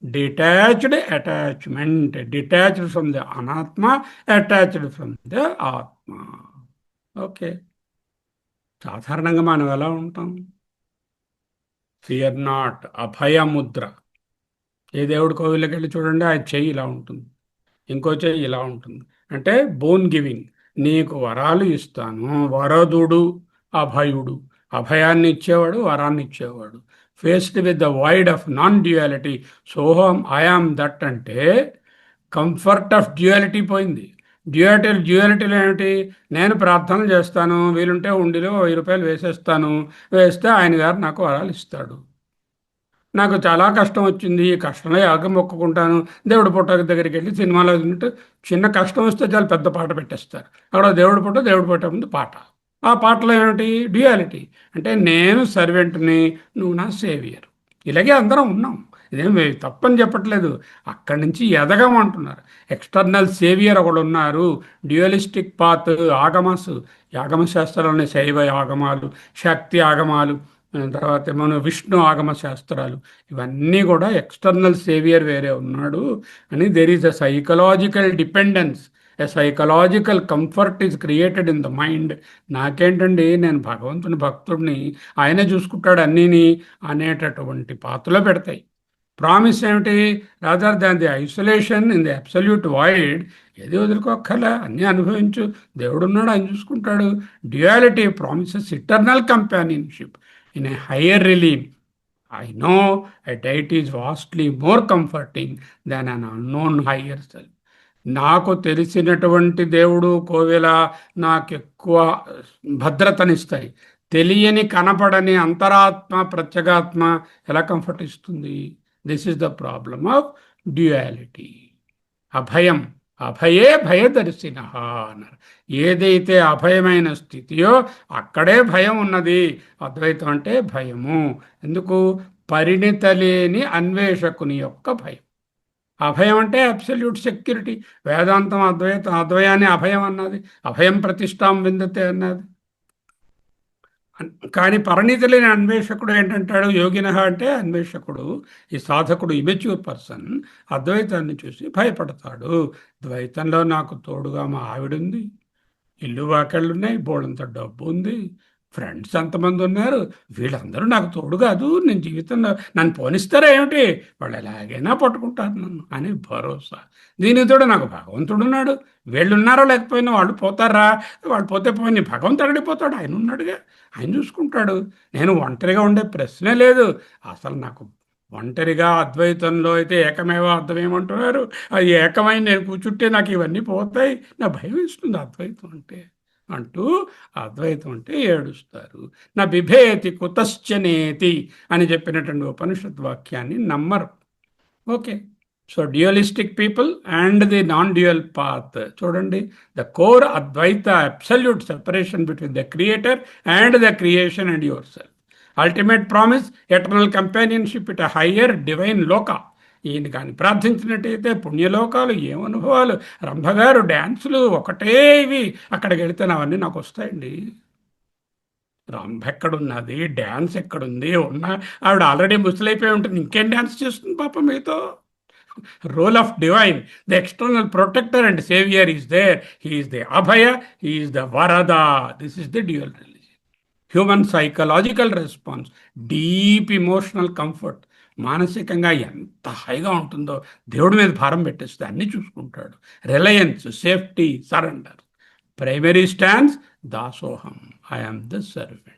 detached attachment. Detached from the అనాత్మ, అటాచ్డ్ ఫ్రమ్ ద ఆత్మ. ఓకే. సాధారణంగా మనం ఎలా ఉంటాం? Fear not, అభయముద్ర. ఏ దేవుడి కోవిలకి వెళ్ళి చూడండి, ఆ చెయ్యి ఇలా ఉంటుంది, ఇంకో చెయ్యి ఇలా ఉంటుంది. అంటే బోన్ గివింగ్. నీకు వరాలు ఇస్తాను, వరదుడు అభయుడు. అభయాన్ని ఇచ్చేవాడు, వరాన్ని ఇచ్చేవాడు. Faced with the wide of non duality, సోహం ఐఆమ్ దట్ అంటే కంఫర్ట్ ఆఫ్ డ్యూయాలిటీ పోయింది. డ్యూయాలిటీలో ఏమిటి? నేను ప్రార్థనలు చేస్తాను, వీలుంటే ఉండిలో 1000 రూపాయలు వేసేస్తాను, వేస్తే ఆయన గారు నాకు వరాలు ఇస్తాడు. నాకు చాలా కష్టం వచ్చింది, ఈ కష్టంలో యాగం మొక్కుకుంటాను, దేవుడి పుట్ట దగ్గరికి వెళ్ళి సినిమాలో ఉన్నట్టు చిన్న కష్టం వస్తే చాలా పెద్ద పాట పెట్టేస్తారు. అక్కడ దేవుడి పుట్ట ముందు పాట. ఆ పాటలో ఏమిటి? డ్యూయాలిటీ. అంటే నేను సర్వెంట్ని, నువ్వు నా సేవియర్. ఇలాగే అందరం ఉన్నాం. ఇదేం తప్పని చెప్పట్లేదు. అక్కడి నుంచి ఎదగమంటున్నారు. ఎక్స్టర్నల్ సేవియర్ ఒకడు ఉన్నారు. డ్యూయలిస్టిక్ పాత్ ఆగమస్, ఆగమ శాస్త్రాలని శైవ ఆగమాలు, శక్తి ఆగమాలు, తర్వాత మన విష్ణు ఆగమ శాస్త్రాలు, ఇవన్నీ కూడా ఎక్స్టర్నల్ సేవియర్ వేరే ఉన్నాడు అని. There is a psychological dependence, a psychological comfort is created in the mind. నాకేంటండి, నేను భగవంతుని భక్తుడిని, ఆయనే చూసుకుంటాడు అన్నీని అనేటటువంటి పాత్రలో పెడతాయి. ప్రామిస్ ఏమిటి? Rather than the isolation in the absolute void. ఏది వదులుకోక్కర్లే, అన్నీ అనుభవించు, దేవుడున్నాడు, ఆయన చూసుకుంటాడు. Duality promises eternal companionship in a higher realm. I know a deity is vastly more comforting than an unknown higher self. నాకు తెలిసినటువంటి దేవుడు కోవెల నాకు ఎక్కువ భద్రతనిస్తాయి. తెలియని కనపడని అంతరాత్మ ప్రత్యేగాత్మ ఎలా కంఫర్ట్ ఇస్తుంది? This is the problem of duality. అభయం, అభయే భయదర్శిన అన్నారు. ఏదైతే అభయమైన స్థితియో అక్కడే భయం ఉన్నది. అద్వైతం అంటే భయము. ఎందుకు? పరిణిత లేని అన్వేషకుని యొక్క భయం. అభయం అంటే అబ్సల్యూట్ సెక్యూరిటీ. వేదాంతం అద్వయాన్ని అభయం అన్నది, అభయం ప్రతిష్టాం విందతే అన్నది. కానీ పరిణితి లేని అన్వేషకుడు ఏంటంటాడు? యోగిన అంటే అన్వేషకుడు, ఈ సాధకుడు, ఇమెచ్యూర్ పర్సన్ అద్వైతాన్ని చూసి భయపడతాడు. ద్వైతంలో నాకు తోడుగా మా ఆవిడుంది, ఇల్లు వాకెళ్ళు ఉన్నాయి, బోడంత డబ్బు ఉంది, ఫ్రెండ్స్ ఎంతమంది ఉన్నారు, వీళ్ళందరూ నాకు తోడు కాదు, నేను జీవితంలో నన్ను పోనిస్తారా ఏమిటి, వాళ్ళు ఎలాగైనా పట్టుకుంటారు నన్ను అని భరోసా. దీనితో నాకు భగవంతుడు ఉన్నాడు, వీళ్ళు ఉన్నారో లేకపోయినా వాళ్ళు పోతారా, వాళ్ళు పోతే పోయి భగవంతుడు అడిగిపోతాడు, ఆయన ఉన్నాడుగా, ఆయన చూసుకుంటాడు. నేను ఒంటరిగా ఉండే ప్రశ్నే లేదు. అసలు నాకు ఒంటరిగా అద్వైతంలో అయితే ఏకమేవా అర్థం ఏమంటున్నారు, అది ఏకమై నేను కూర్చుంటే నాకు ఇవన్నీ పోతాయి, నా భయం ఇస్తుంది అద్వైతం అంటే అంటూ, అద్వైతం అంటే ఏడుస్తారు. నా బిభేతి కుతశ్చనేతి అని చెప్పినటువంటి ఉపనిషత్ వాక్యాన్ని నమ్మరు. Okay. So dualistic people and the non dual path. చూడండి, the core Advaita absolute separation between the creator and the creation and your self. Ultimate promise eternal companionship it higher divine లోక. ఈయన కానీ ప్రార్థించినట్టయితే పుణ్యలోకాలు, ఏం అనుభవాలు. రంభగారు డ్యాన్సులు ఒకటే ఇవి, అక్కడికి వెళితే అవన్నీ నాకు వస్తాయండి. రంభ ఎక్కడున్నది, డ్యాన్స్ ఎక్కడుంది? ఉన్నా ఆవిడ ఆల్రెడీ ముసలైపోయి ఉంటుంది, ఇంకేం డ్యాన్స్ చేస్తుంది పాప మీతో? Role of divine, the external protector and savior is there. He is the abhaya, he is the varada. This is the dual religion. Human psychological response, deep emotional comfort. మానసికంగా ఎంత హాయిగా ఉంటుందో, దేవుడి మీద భారం పెట్టేస్తే అన్నీ చూసుకుంటాడు. Reliance, safety, surrender. Primary stands dasoham, I'm the servant.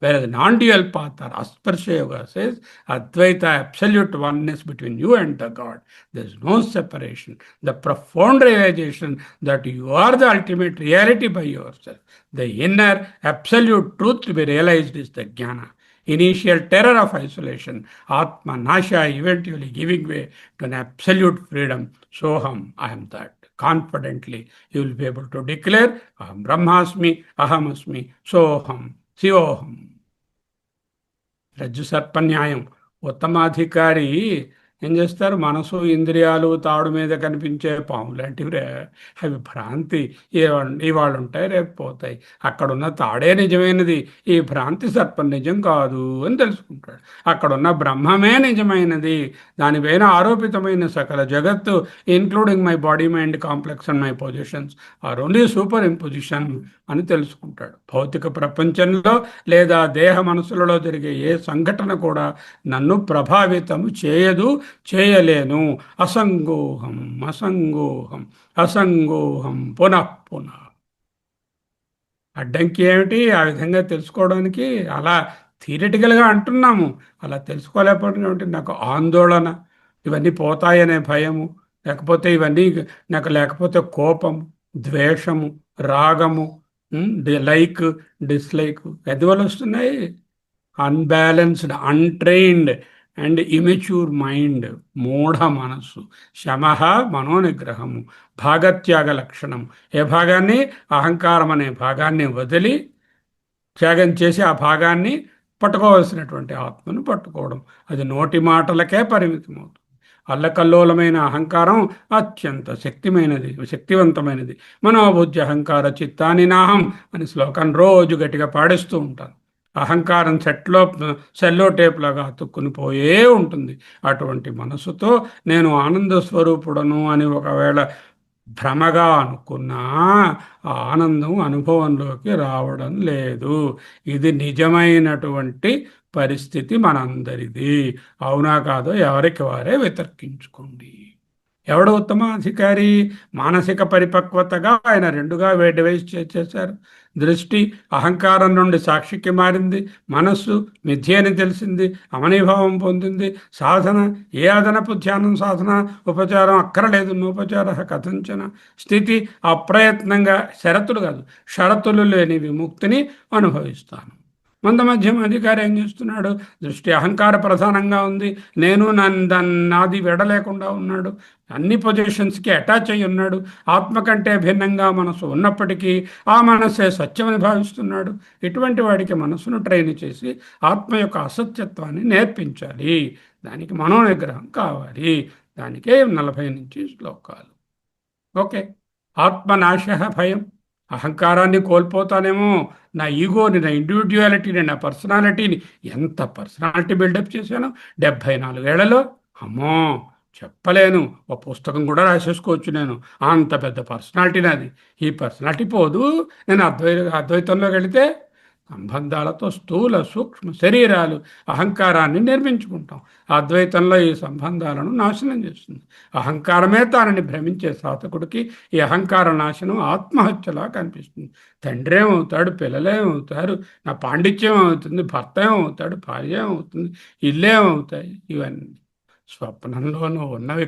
Whereas non-dual path or Asparsha Yoga says Advaita, absolute oneness between you and the God. There is no separation. The profound realization that you are the ultimate reality by yourself. The inner absolute truth to be realized is the jnana. Initial terror of isolation, Atma Nasha, eventually giving way to an absolute freedom. Soham, I am that. confidently. You will be able to declare, Aham Brahmasmi, Ahamasmi, Soham, Sivoham. రజ్జు సర్పన్యాయం. ఉత్తమాధికారి ఏం చేస్తారు? మనసు, ఇంద్రియాలు తాడు మీద కనిపించే పాము లాంటివి అవి భ్రాంతి. ఇవాళ ఉంటాయి, రేపు పోతాయి. అక్కడున్న తాడే నిజమైనది, ఈ భ్రాంతి సర్పం నిజం కాదు అని తెలుసుకుంటాడు. అక్కడున్న బ్రహ్మమే నిజమైనది, దానిపైన ఆరోపితమైన సకల జగత్తు including my body mind complex and my positions are only superimposition అని తెలుసుకుంటాడు. భౌతిక ప్రపంచంలో లేదా దేహ మనసులలో జరిగే ఏ సంఘటన కూడా నన్ను ప్రభావితం చేయదు, చేయలేను. అసంగోహం అసంగోహం అసంగోహం పునః పునః. అడ్డంకి ఏమిటి? ఆ విధంగా తెలుసుకోవడానికి అలా థియరిటికల్గా అంటున్నాము, అలా తెలుసుకోలేకపోవడం నాకు ఆందోళన, ఇవన్నీ పోతాయనే భయము, లేకపోతే ఇవన్నీ లేకపోతే కోపం, ద్వేషము, రాగము, లైక్, డిస్లైక్ ఎందువల్ల వస్తున్నాయి? Unbalanced, untrained and immature mind, మూఢ మనస్సు. శమః మనోనిగ్రహము, భాగత్యాగ లక్షణం. ఏ భాగాన్ని? అహంకారం అనే భాగాన్ని వదిలి త్యాగం చేసి ఆ భాగాన్ని పట్టుకోవాల్సినటువంటి ఆత్మను పట్టుకోవడం. అది నోటి మాటలకే పరిమితం అవుతుంది. అల్లకల్లోలమైన అహంకారం అత్యంత శక్తివంతమైనది. మనోబుద్ధి అహంకార చిత్తాని నాహం అని శ్లోకాన్ని రోజు గట్టిగా పాడిస్తూ ఉంటాను. అహంకారం సెల్లో టేప్లాగా అతుక్కుని పోయే ఉంటుంది. అటువంటి మనసుతో నేను ఆనంద స్వరూపుడను అని ఒకవేళ భ్రమగా అనుకున్నా ఆ ఆనందం అనుభవంలోకి రావడం లేదు. ఇది నిజమైనటువంటి పరిస్థితి మనందరిది. అవునా కాదో ఎవరికి వారే వితర్కించుకోండి. ఎవడు ఉత్తమాధికారి? మానసిక పరిపక్వతగా ఆయన రెండుగా డివైజ్ చేశారు. దృష్టి అహంకారం నుండి సాక్షికి మారింది, మనస్సు మిథ్య అని తెలిసింది, అమనీభావం పొందింది. సాధన ఏ అదనపు ధ్యానం, సాధన, ఉపచారం అక్కరలేదు. నోపచార కథంచన స్థితి అప్రయత్నంగా, షరతులు కాదు, షరతులు లేని విముక్తిని అనుభవిస్తాను. మందమధ్యం అధికారి ఏం చేస్తున్నాడు? దృష్టి అహంకార ప్రధానంగా ఉంది, నేను నాది విడలేకుండా ఉన్నాడు, అన్ని పొజిషన్స్కి అటాచ్ అయి ఉన్నాడు. ఆత్మ కంటే భిన్నంగా మనసు ఉన్నప్పటికీ ఆ మనస్సే సత్యమని భావిస్తున్నాడు. ఇటువంటి వాడికి మనసును ట్రైన్ చేసి ఆత్మ యొక్క అసత్యత్వాన్ని నేర్పించాలి. దానికి మనోనిగ్రహం కావాలి. దానికే 40 నుంచి శ్లోకాలు. ఓకే. ఆత్మనాశ భయం. అహంకారాన్ని కోల్పోతానేమో, నా ఈగోని, నా ఇండివిజువాలిటీని, నా పర్సనాలిటీని. ఎంత పర్సనాలిటీ బిల్డప్ చేశాను 74 ఏళ్లలో. అమ్మో చెప్పలేను. ఒక పుస్తకం కూడా రాసేసుకోవచ్చు నేను, అంత పెద్ద పర్సనాలిటీ నాది. ఈ పర్సనాలిటీ పోదు. నేను అద్వైతంలోకి వెళితే సంబంధాలతో స్థూల సూక్ష్మ శరీరాలు అహంకారాన్ని నిర్మించుకుంటాం. అద్వైతంలో ఈ సంబంధాలను నాశనం చేస్తుంది. అహంకారమే తానని భ్రమించే సాధకుడికి ఈ అహంకార నాశనం ఆత్మహత్యలా కనిపిస్తుంది. తండ్రి ఏమవుతాడు, పిల్లలేమవుతారు, నా పాండిత్యం ఏమవుతుంది, భర్త ఏమవుతాడు, భార్య ఏమవుతుంది, ఇల్లేమవుతాయి. ఇవన్నీ స్వప్నంలోనూ ఉన్నవి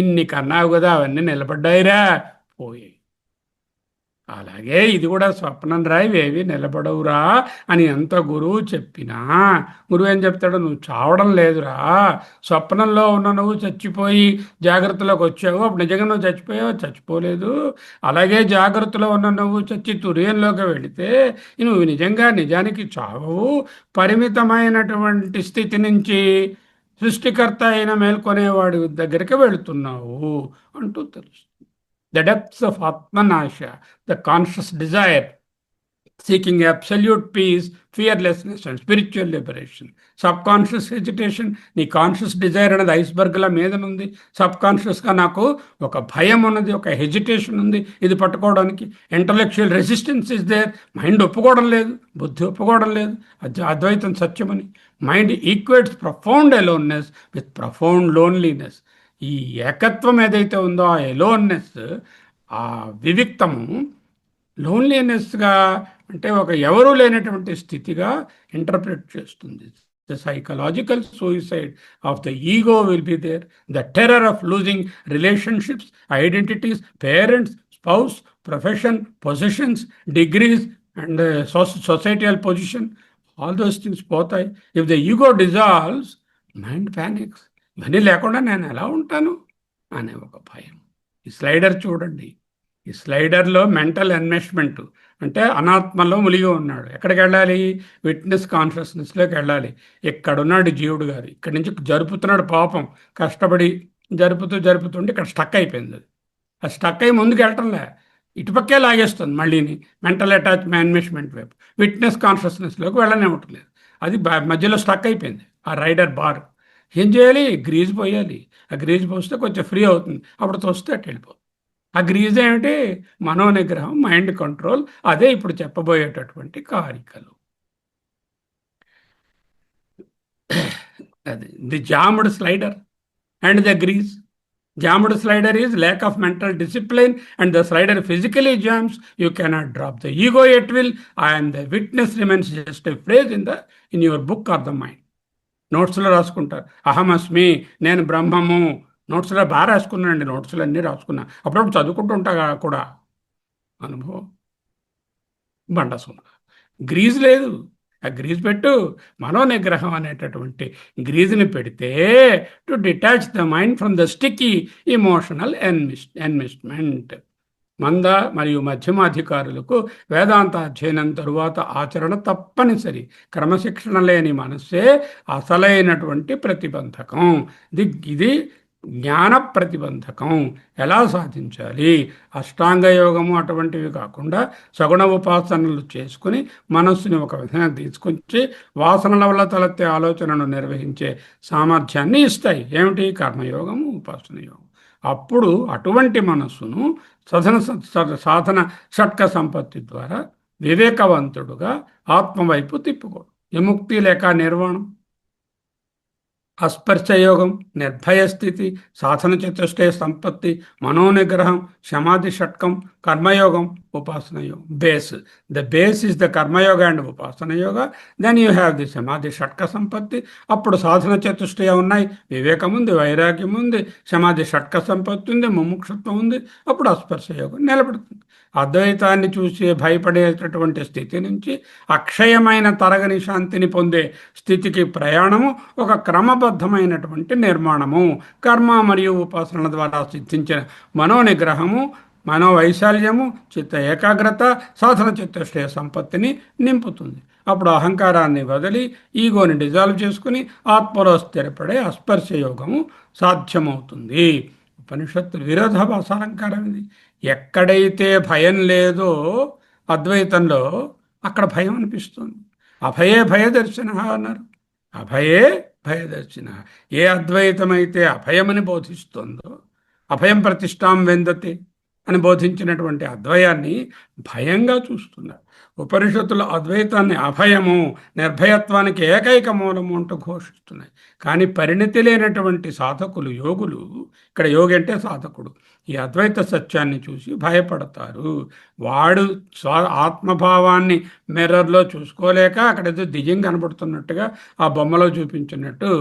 ఇన్ని కన్నావు కదా, అవన్నీ నిలబడ్డాయిరా, పోయాయి. అలాగే ఇది కూడా స్వప్నం రా, ఇవేవి నిలబడవురా అని ఎంత గురువు చెప్పినా, గురువు ఏం చెప్తాడు? నువ్వు చావడం లేదురా, స్వప్నంలో ఉన్న నువ్వు చచ్చిపోయి జాగ్రత్తలోకి వచ్చావు, అప్పుడు నిజంగా నువ్వు చచ్చిపోయావు, చచ్చిపోలేదు. అలాగే జాగ్రత్తలో ఉన్న నువ్వు చచ్చి తుర్యంలోకి వెళితే నువ్వు నిజానికి చావవు. పరిమితమైనటువంటి స్థితి నుంచి సృష్టికర్త అయిన మేల్కొనేవాడి దగ్గరికి వెళుతున్నావు అంటూ తెలుసు. The depths of Atmanasha, the conscious desire, seeking absolute peace, fearlessness and spiritual liberation. Subconscious hesitation, నీ కాన్షియస్ డిజైర్ అనేది ఐస్బర్గ్ల మీదనుంది. సబ్కాన్షియస్గా నాకు ఒక భయం ఉన్నది, ఒక హెజిటేషన్ ఉంది ఇది పట్టుకోవడానికి. Intellectual resistance is there. Mind ఒప్పుకోవడం లేదు, బుద్ధి ఒప్పుకోవడం లేదు అద్వైతం సత్యమని. Mind equates profound aloneness with profound loneliness. ఈ ఏకత్వం ఏదైతే ఉందో, ఆ ఎలోన్నెస్, ఆ వివిక్తము లోన్లీనెస్గా, అంటే ఒక ఎవరూ లేనటువంటి స్థితిగా ఇంటర్ప్రిట్ చేస్తుంది. The psychological suicide of the ego will be there. The terror of losing relationships, identities, parents, spouse, profession, positions, degrees and societal position, all those things పోతాయి. If the ego dissolves, mind panics. ఇవన్నీ లేకుండా నేను ఎలా ఉంటాను అనే ఒక భయం. ఈ స్లైడర్ చూడండి. ఈ స్లైడర్లో మెంటల్ ఎన్మెష్మెంట్ అంటే అనాత్మలో మునిగి ఉన్నాడు. ఎక్కడికి వెళ్ళాలి? విట్నెస్ కాన్షియస్నెస్లోకి వెళ్ళాలి. ఇక్కడున్నాడు జీవుడు గారు, ఇక్కడి నుంచి జరుపుతున్నాడు పాపం, కష్టపడి జరుపుతుంటే ఇక్కడ స్టక్ అయిపోయింది. అది స్టక్ అయ్యి ముందుకు వెళ్ళటంలే, ఇటుపక్కే లాగేస్తుంది మళ్ళీని. మెంటల్ అటాచ్మెంట్ ఎన్మెష్మెంట్ వైపు, విట్నెస్ కాన్షియస్నెస్లోకి వెళ్ళనివ్వట్లేదు. అది మధ్యలో స్టక్ అయిపోయింది ఆ రైడర్ బార్. ఏం చేయాలి? గ్రీజ్ పోయాలి. ఆ గ్రీజ్ పోస్తే కొంచెం ఫ్రీ అవుతుంది, అప్పుడు తోస్తే అటు వెళ్ళిపోతుంది. ఆ గ్రీజ్ ఏమిటి? మనోనిగ్రహం, మైండ్ కంట్రోల్. అదే ఇప్పుడు చెప్పబోయేటటువంటి కారికలు. అది the jammed slider and the grease. Jammed slider is lack of mental discipline, and the slider physically jams. You cannot drop the ego at will, and the witness remains just a phrase in your book or the mind. నోట్స్లో రాసుకుంటారు, అహమస్మి, నేను బ్రహ్మము. నోట్స్లో బాగా రాసుకున్నానండి, నోట్స్లో అన్నీ రాసుకున్నా, అప్పుడప్పుడు చదువుకుంటూ ఉంటా కూడా. అనుభవం బండసుమ. గ్రీజ్ లేదు, ఆ గ్రీజ్ పెట్టు. మనోనిగ్రహం అనేటటువంటి గ్రీజ్ని పెడితే to detach the mind from the sticky emotional investment. మంద మరియు మధ్యమాధికారులకు వేదాంత అధ్యయనం తరువాత ఆచరణ తప్పనిసరి. క్రమశిక్షణ లేని మనస్సే అసలైనటువంటి ప్రతిబంధకం. ఇది జ్ఞాన ప్రతిబంధకం. ఎలా సాధించాలి? అష్టాంగ యోగము అటువంటివి కాకుండా సగుణ ఉపాసనలు చేసుకుని మనస్సుని ఒక విధంగా తీసుకొచ్చి వాసనల వల్ల తలెత్తే ఆలోచనను నిర్వహించే సామర్థ్యాన్ని ఇస్తాయి. ఏమిటి? కర్మయోగము, ఉపాసన యోగం. అప్పుడు అటువంటి మనస్సును సాధన షట్క సంపత్తి ద్వారా వివేకవంతుడుగా ఆత్మవైపు తిప్పుకోడు. విముక్తి లేక నిర్వాణం, అస్పర్శయోగం, నిర్భయ స్థితి, సాధన చతుష్టయ సంపత్తి, మనోనిగ్రహం, సమాధి షట్కం, కర్మయోగం, ఉపాసన యోగం. The base is the karma yoga and ఉపాసన యోగ. దెన్ యూ హ్యావ్ ది సమాధి షట్క సంపత్తి. అప్పుడు సాధన చతుష్టయ ఉన్నాయి, వివేకం ఉంది, వైరాగ్యం ఉంది, సమాధి షట్క సంపత్తి ఉంది, ముముక్షత్వం ఉంది. అప్పుడు అస్పర్శ యోగం నిలబడుతుంది. అద్వైతాన్ని చూసి భయపడేటటువంటి స్థితి నుంచి అక్షయమైన తరగని శాంతిని పొందే స్థితికి ప్రయాణము ఒక క్రమబద్ధమైనటువంటి నిర్మాణము. కర్మ మరియు ఉపాసనల ద్వారా సిద్ధించిన మనోనిగ్రహము, మనోవైశాల్యము, చిత్త ఏకాగ్రత, సాధన చతుష్టయ సంపత్తిని నింపుతుంది. అప్పుడు అహంకారాన్ని వదిలి ఈగోని డిజాల్వ్ చేసుకుని ఆత్మలో స్థిరపడే అస్పర్శ యోగము సాధ్యమవుతుంది. ఉపనిషత్తులు విరోధాభాస అలంకారం ఇది. ఎక్కడైతే భయం లేదో అద్వైతంలో అక్కడ భయం అనిపిస్తుంది. అభయే భయదర్శన అన్నారు. అభయే భయదర్శన. ఏ అద్వైతమైతే అభయమని బోధిస్తుందో, అభయం ప్రతిష్టాం వెందతే అని బోధించినటువంటి అద్వయాన్ని భయంగా చూస్తున్నారు. ఉపనిషత్తుల అద్వైతాన్ని అభయము, నిర్భయత్వానికి ఏకైక మూలము అంటూ ఘోషిస్తున్నాయి. కానీ పరిణతి లేనటువంటి సాధకులు, యోగులు, ఇక్కడ యోగి అంటే సాధకుడు, ఈ అద్వైత సత్యాన్ని చూసి భయపడతారు. వాడు ఆత్మభావాన్ని మిర్రర్లో చూసుకోలేక అక్కడ ఏదో దివ్యం కనబడుతున్నట్టుగా ఆ బొమ్మలో చూపించినట్టు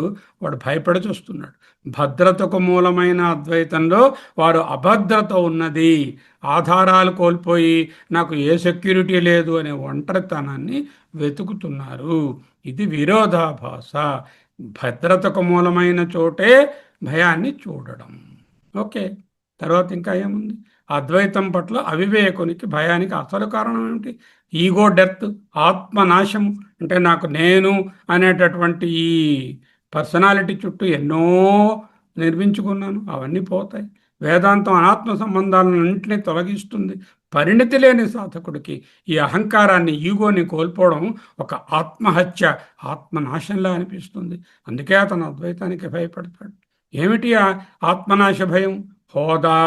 వాడు భయపడి చూస్తున్నాడు. భద్రతకు మూలమైన అద్వైతంలో వారు అభద్రత ఉన్నది, ఆధారాలు కోల్పోయి నాకు ఏ సెక్యూరిటీ లేదు అనే ఒంటరితనాన్ని వెతుకుతున్నారు. ఇది విరోధాభాస. భద్రతకు మూలమైన చోటే భయాన్ని చూడడం. ఓకే, తర్వాత ఇంకా ఏముంది? అద్వైతం పట్ల అవివేకునికి, భయానికి అసలు కారణం ఏమిటి? ఈగో డెత్, ఆత్మనాశము. అంటే నాకు నేను అనేటటువంటి ఈ పర్సనాలిటీ చుట్టూ ఎన్నో నిర్మించుకున్నాను, అవన్నీ పోతాయి. వేదాంతం అనాత్మ సంబంధాలన్నింటినీ తొలగిస్తుంది. పరిణతి లేని సాధకుడికి ఈ అహంకారాన్ని, ఈగోని కోల్పోవడం ఒక ఆత్మహత్య, ఆత్మనాశంలా అనిపిస్తుంది. అందుకే అతను అద్వైతానికి భయపడతాడు. ఏమిటి ఆ ఆత్మనాశ భయం? హోదా,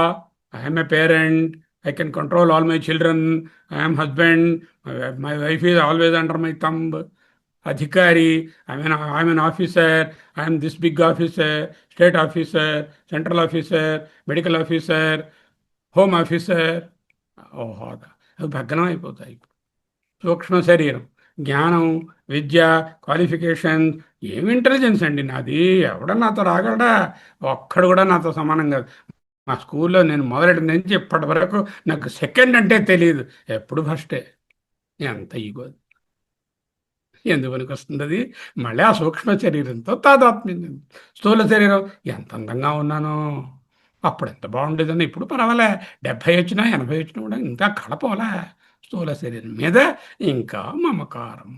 I'm a parent, I can control all my children, I am husband, my wife is always under my thumb. Adhikari, I'm an officer, I am this big officer, state officer, central officer, medical officer, home officer. హోదా అవి భగ్నం అయిపోతాయి. సూక్ష్మ శరీరం, జ్ఞానం, విద్య, qualification, ఏమి intelligence అండి నాది? ఎవడ నాతో రాగలడా? ఒక్కడు కూడా నాతో సమానం కాదు. మా స్కూల్లో నేను మొదలెట్టిన నుంచి ఇప్పటి వరకు నాకు సెకండ్ అంటే తెలియదు, ఎప్పుడు ఫస్టే. ఎంత ఈగో! ఎందుకు పనికి వస్తుంది అది? మళ్ళీ ఆ సూక్ష్మ శరీరంతో తాదాత్మ్యం. స్థూల శరీరం, ఎంత అందంగా ఉన్నానో, అప్పుడు ఎంత బాగుండేదని, ఇప్పుడు పర్వాలే, 70 వచ్చినా 80 వచ్చినా కూడా ఇంకా కళపోలే స్థూల శరీరం మీద ఇంకా మమకారం.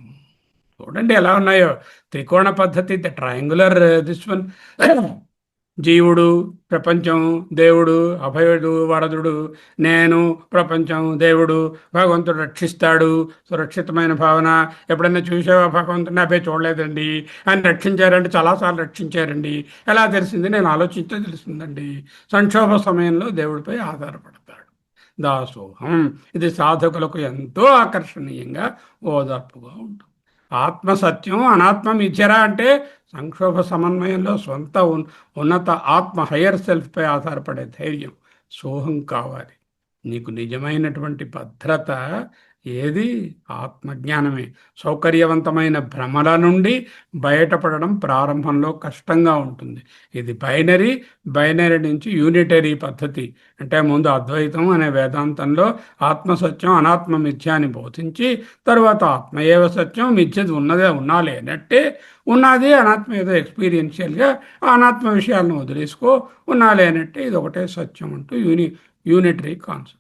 చూడండి ఎలా ఉన్నాయో త్రికోణ పద్ధతి, ద ట్రయాంగులర్ దిస్ వన్. జీవుడు, ప్రపంచం, దేవుడు, అభయుడు, వరదుడు, నేను, ప్రపంచం, దేవుడు, భగవంతుడు రక్షిస్తాడు, సురక్షితమైన భావన. ఎప్పుడైనా చూసావా భగవంతుడిని? అబ్బాయి చూడలేదండి. ఆయన రక్షించారంటే చాలాసార్లు రక్షించారండి. ఎలా తెలిసింది? నేను ఆలోచిస్తే తెలిసిందండి. సంక్షోభ సమయంలో దేవుడిపై ఆధారపడతాడు. దాసోహం. ఇది సాధకులకు ఎంతో ఆకర్షణీయంగా, ఓదార్పుగా ఉంటుంది. ఆత్మ సత్యం, అనాత్మ మిథ్యరా అంటే సంక్షోభ సమన్వయంలో సొంత ఉన్నత ఆత్మ హయ్యర్ సెల్ఫ్పై ఆధారపడే ధైర్యం, సోహం కావాలి. నీకు నిజమైనటువంటి భద్రత ఏది? ఆత్మజ్ఞానమే. సౌకర్యవంతమైన భ్రమల నుండి బయటపడడం ప్రారంభంలో కష్టంగా ఉంటుంది. ఇది బైనరీ, బైనరీ నుంచి యూనిటరీ పద్ధతి. అంటే ముందు అద్వైతం అనే వేదాంతంలో ఆత్మసత్యం, అనాత్మ మిథ్య అని బోధించి, తరువాత ఆత్మయేవ సత్యం, మిథ్యది ఉన్నదే ఉన్నా లేనట్టే, ఉన్నది అనాత్మ ఏదో ఎక్స్పీరియన్షియల్గా అనాత్మ విషయాలను వదిలేసుకో, ఉన్నా లేనట్టే ఇది ఒకటే సత్యం అంటూ యూనిటరీ కాన్సెప్ట్.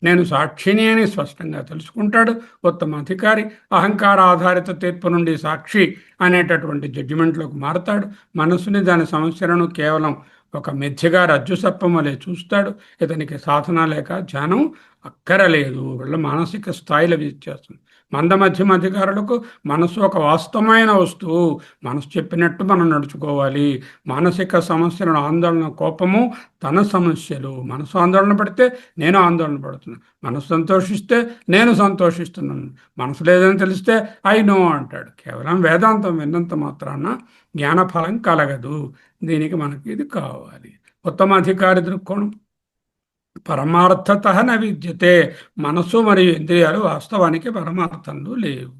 నేను సాక్షిని అని స్పష్టంగా తెలుసుకుంటాడు ఉత్తమ అధికారి. అహంకార ఆధారిత తీర్పు నుండి సాక్షి అనేటటువంటి జడ్జిమెంట్లోకి మారతాడు. మనస్సుని, దాని సమస్యలను కేవలం ఒక మిథ్యగా రజ్జు వలె చూస్తాడు. ఇతనికి సాధన లేక ధ్యానం అక్కరలేదు. వీళ్ళ మానసిక స్థాయిలో వ్యత్యాసం. మంద మధ్యమ అధికారులకు మనసు ఒక వాస్తవమైన వస్తువు. మనసు చెప్పినట్టు మనం నడుచుకోవాలి. మానసిక సమస్యలను, ఆందోళన, కోపము తన సమస్యలు. మనసు ఆందోళన పడితే నేను ఆందోళన పడుతున్నాను, మనసు సంతోషిస్తే నేను సంతోషిస్తున్నాను. మనసు లేదని తెలిస్తే ఐ నో అంటాడు. కేవలం వేదాంతం విన్నంత మాత్రాన జ్ఞానఫలం కలగదు. దీనికి మనకి ఇది కావాలి. ఉత్తమ అధికారి దృక్కోణం. పరమార్థత న విద్యతే. మనస్సు మరియు ఇంద్రియాలు వాస్తవానికి పరమార్థంలో లేవు.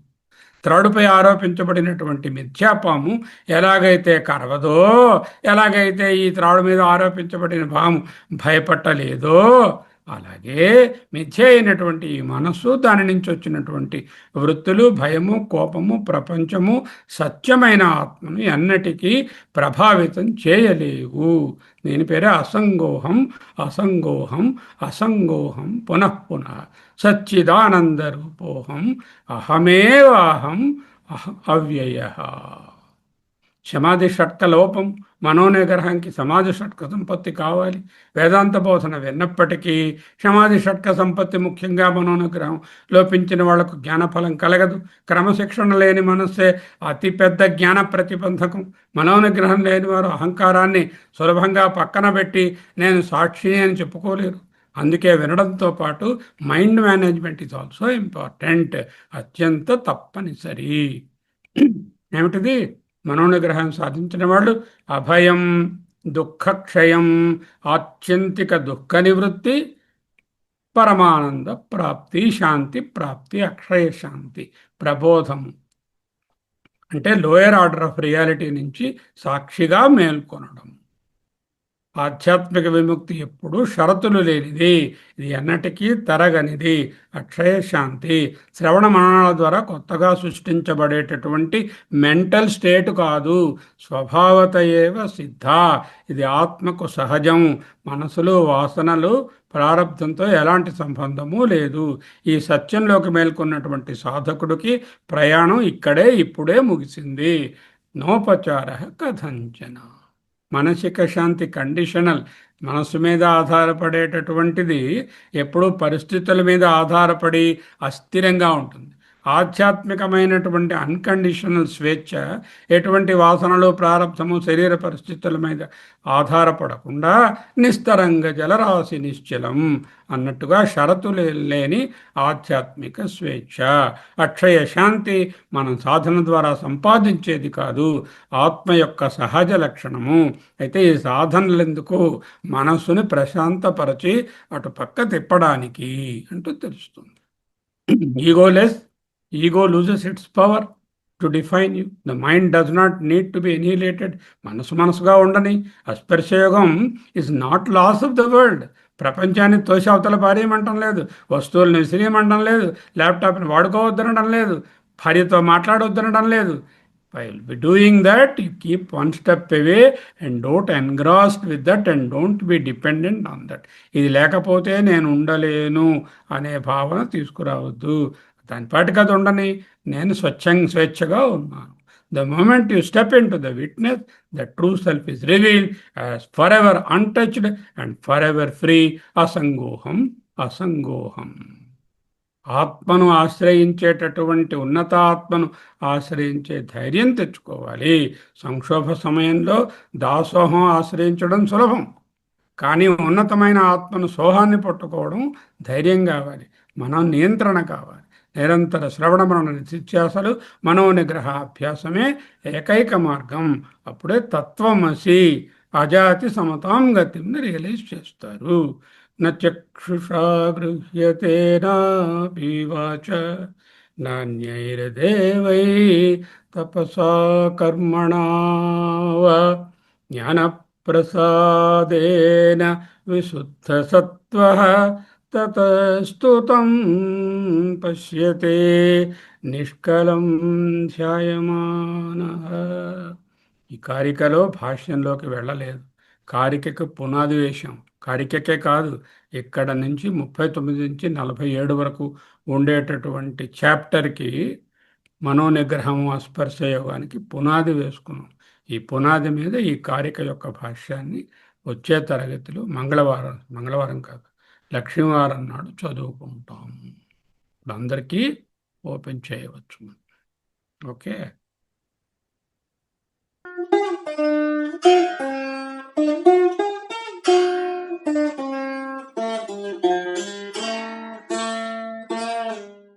త్రాడుపై ఆరోపించబడినటువంటి మిథ్యాపాము ఎలాగైతే కరవదో, ఎలాగైతే ఈ త్రాడు మీద ఆరోపించబడిన పాము భయపట్టలేదో, అలాగే మిథ్య అయినటువంటి ఈ మనస్సు, దాని నుంచి వచ్చినటువంటి వృత్తులు, భయము, కోపము, ప్రపంచము సత్యమైన ఆత్మను ఎన్నటికీ ప్రభావితం చేయలేవు. దీని పేరే అసంగోహం, అసంగోహం, అసంగోహం పునఃపునః. సచ్చిదానంద రూపోహం అహమేవాహం అవ్యయ. సమాధి షట్క లోపం, మనోనిగ్రహానికి సమాధి షట్క సంపత్తి కావాలి. వేదాంత బోధన విన్నప్పటికీ సమాధి షట్క సంపత్తి, ముఖ్యంగా మనోనిగ్రహం లోపించిన వాళ్లకు జ్ఞానఫలం కలగదు. క్రమశిక్షణ లేని మనస్సే అతిపెద్ద జ్ఞాన ప్రతిబంధకం. మనోనిగ్రహం లేని వారు అహంకారాన్ని సులభంగా పక్కన పెట్టి నేను సాక్షిని అని చెప్పుకోలేరు. అందుకే వినడంతో పాటు mind management is also important, అత్యంత తప్పనిసరి. ఏమిటిది? మనోనిగ్రహం సాధించిన వాళ్ళు అభయం, దుఃఖక్షయం, ఆత్యంతిక దుఃఖ నివృత్తి, పరమానంద ప్రాప్తి, శాంతి ప్రాప్తి, అక్షయ శాంతి, ప్రబోధము. అంటే లోయర్ ఆర్డర్ ఆఫ్ రియాలిటీ నుంచి సాక్షిగా మేల్కొనడం. ఆధ్యాత్మిక విముక్తి ఎప్పుడూ షరతులు లేనిది, ఇది ఎన్నటికీ తరగనిది. అక్షయ శాంతి శ్రవణ మననాల ద్వారా కొత్తగా సృష్టించబడేటటువంటి మెంటల్ స్టేట్ కాదు, స్వభావత ఏవ సిద్ధ. ఇది ఆత్మకు సహజం. మనసులు, వాసనలు, ప్రారంధంతో ఎలాంటి సంబంధము లేదు. ఈ సత్యంలోకి మేల్కొన్నటువంటి సాధకుడికి ప్రయాణం ఇక్కడే ఇప్పుడే ముగిసింది. నోపచార కథంచన. మానసిక శాంతి కండిషనల్, మనసు మీద ఆధారపడేటటువంటిది ఎప్పుడూ పరిస్థితుల మీద ఆధారపడి అస్థిరంగా ఉంటుంది. ఆధ్యాత్మికమైనటువంటి అన్కండిషనల్ స్వేచ్ఛ ఎటువంటి వాసనలు, ప్రారంధము, శరీర పరిస్థితుల మీద ఆధారపడకుండా నిస్తరంగ జలరాశి నిశ్చలం అన్నట్టుగా షరతులు లేని ఆధ్యాత్మిక స్వేచ్ఛ. అక్షయ శాంతి మనం సాధన ద్వారా సంపాదించేది కాదు, ఆత్మ యొక్క సహజ లక్షణము. అయితే ఈ సాధనలు ఎందుకు? మనస్సుని ప్రశాంతపరచి అటు పక్క తిప్పడానికి అంటూ తెలుస్తుంది. Egoless. Ego loses its power to define you. The mind does not need to be annihilated. మనసుగా ఉండని. అస్పర్శయోగం is not loss of the world. ప్రపంచాన్ని తోసి అవతల పారేయమంటం లేదు, వస్తువులను విసిరేయమంటం లేదు, ల్యాప్టాప్ని వాడుకోవద్దనడం లేదు, భార్యతో మాట్లాడొద్దనడం లేదు, While be doing that, you keep one step away and don't engrossed with that and don't be dependent on that. ఇది లేకపోతే నేను ఉండలేను అనే భావన తీసుకురావద్దు. దాని పాటికి అది ఉండని, నేను స్వేచ్ఛగా ఉన్నాను. The moment you step into the witness, the true self is revealed as forever untouched and forever free. Asangoham, asangoham. ఆత్మను ఆశ్రయించేటటువంటి ఉన్నతాత్మను ఆశ్రయించే ధైర్యం తెచ్చుకోవాలి. సంక్షోభ సమయంలో దాసోహం ఆశ్రయించడం సులభం, కానీ ఉన్నతమైన ఆత్మను సోహాన్ని పట్టుకోవడం ధైర్యం కావాలి, మనం నియంత్రణ కావాలి. నిరంతర శ్రవణ మనన నిత్యాసలు మనోనిగ్రహ అభ్యాసమే ఏకైక మార్గం. అప్పుడే తత్వమసి అజాతి సమతాం గతిని రియలైజ్ చేస్తారు. నక్షుషా గృహ్యతే నాపీవాచ నాణ్యైర్దేవై తపసా కర్మణా వా జ్ఞానప్రసాదేన విశుద్ధసత్వః తతస్తు తం పశ్యతే నిష్కలం ధ్యాయమానః. ఈ కారికలో భాష్యంలోకి వెళ్ళలేదు. కారికకు పునాది వేశాం. కారికకే కాదు, ఇక్కడ నుంచి 39 నుంచి 47 వరకు ఉండేటటువంటి చాప్టర్కి మనోనిగ్రహం అస్పర్శ యోగానికి పునాది వేసుకున్నాం. ఈ పునాది మీద ఈ కారిక యొక్క భాష్యాన్ని వచ్చే తరగతిలో మంగళవారం కాదు, లక్ష్మీవారం నాడు చదువుకుంటాం. అందరికీ ఓపెన్ చేయవచ్చు. ఓకే.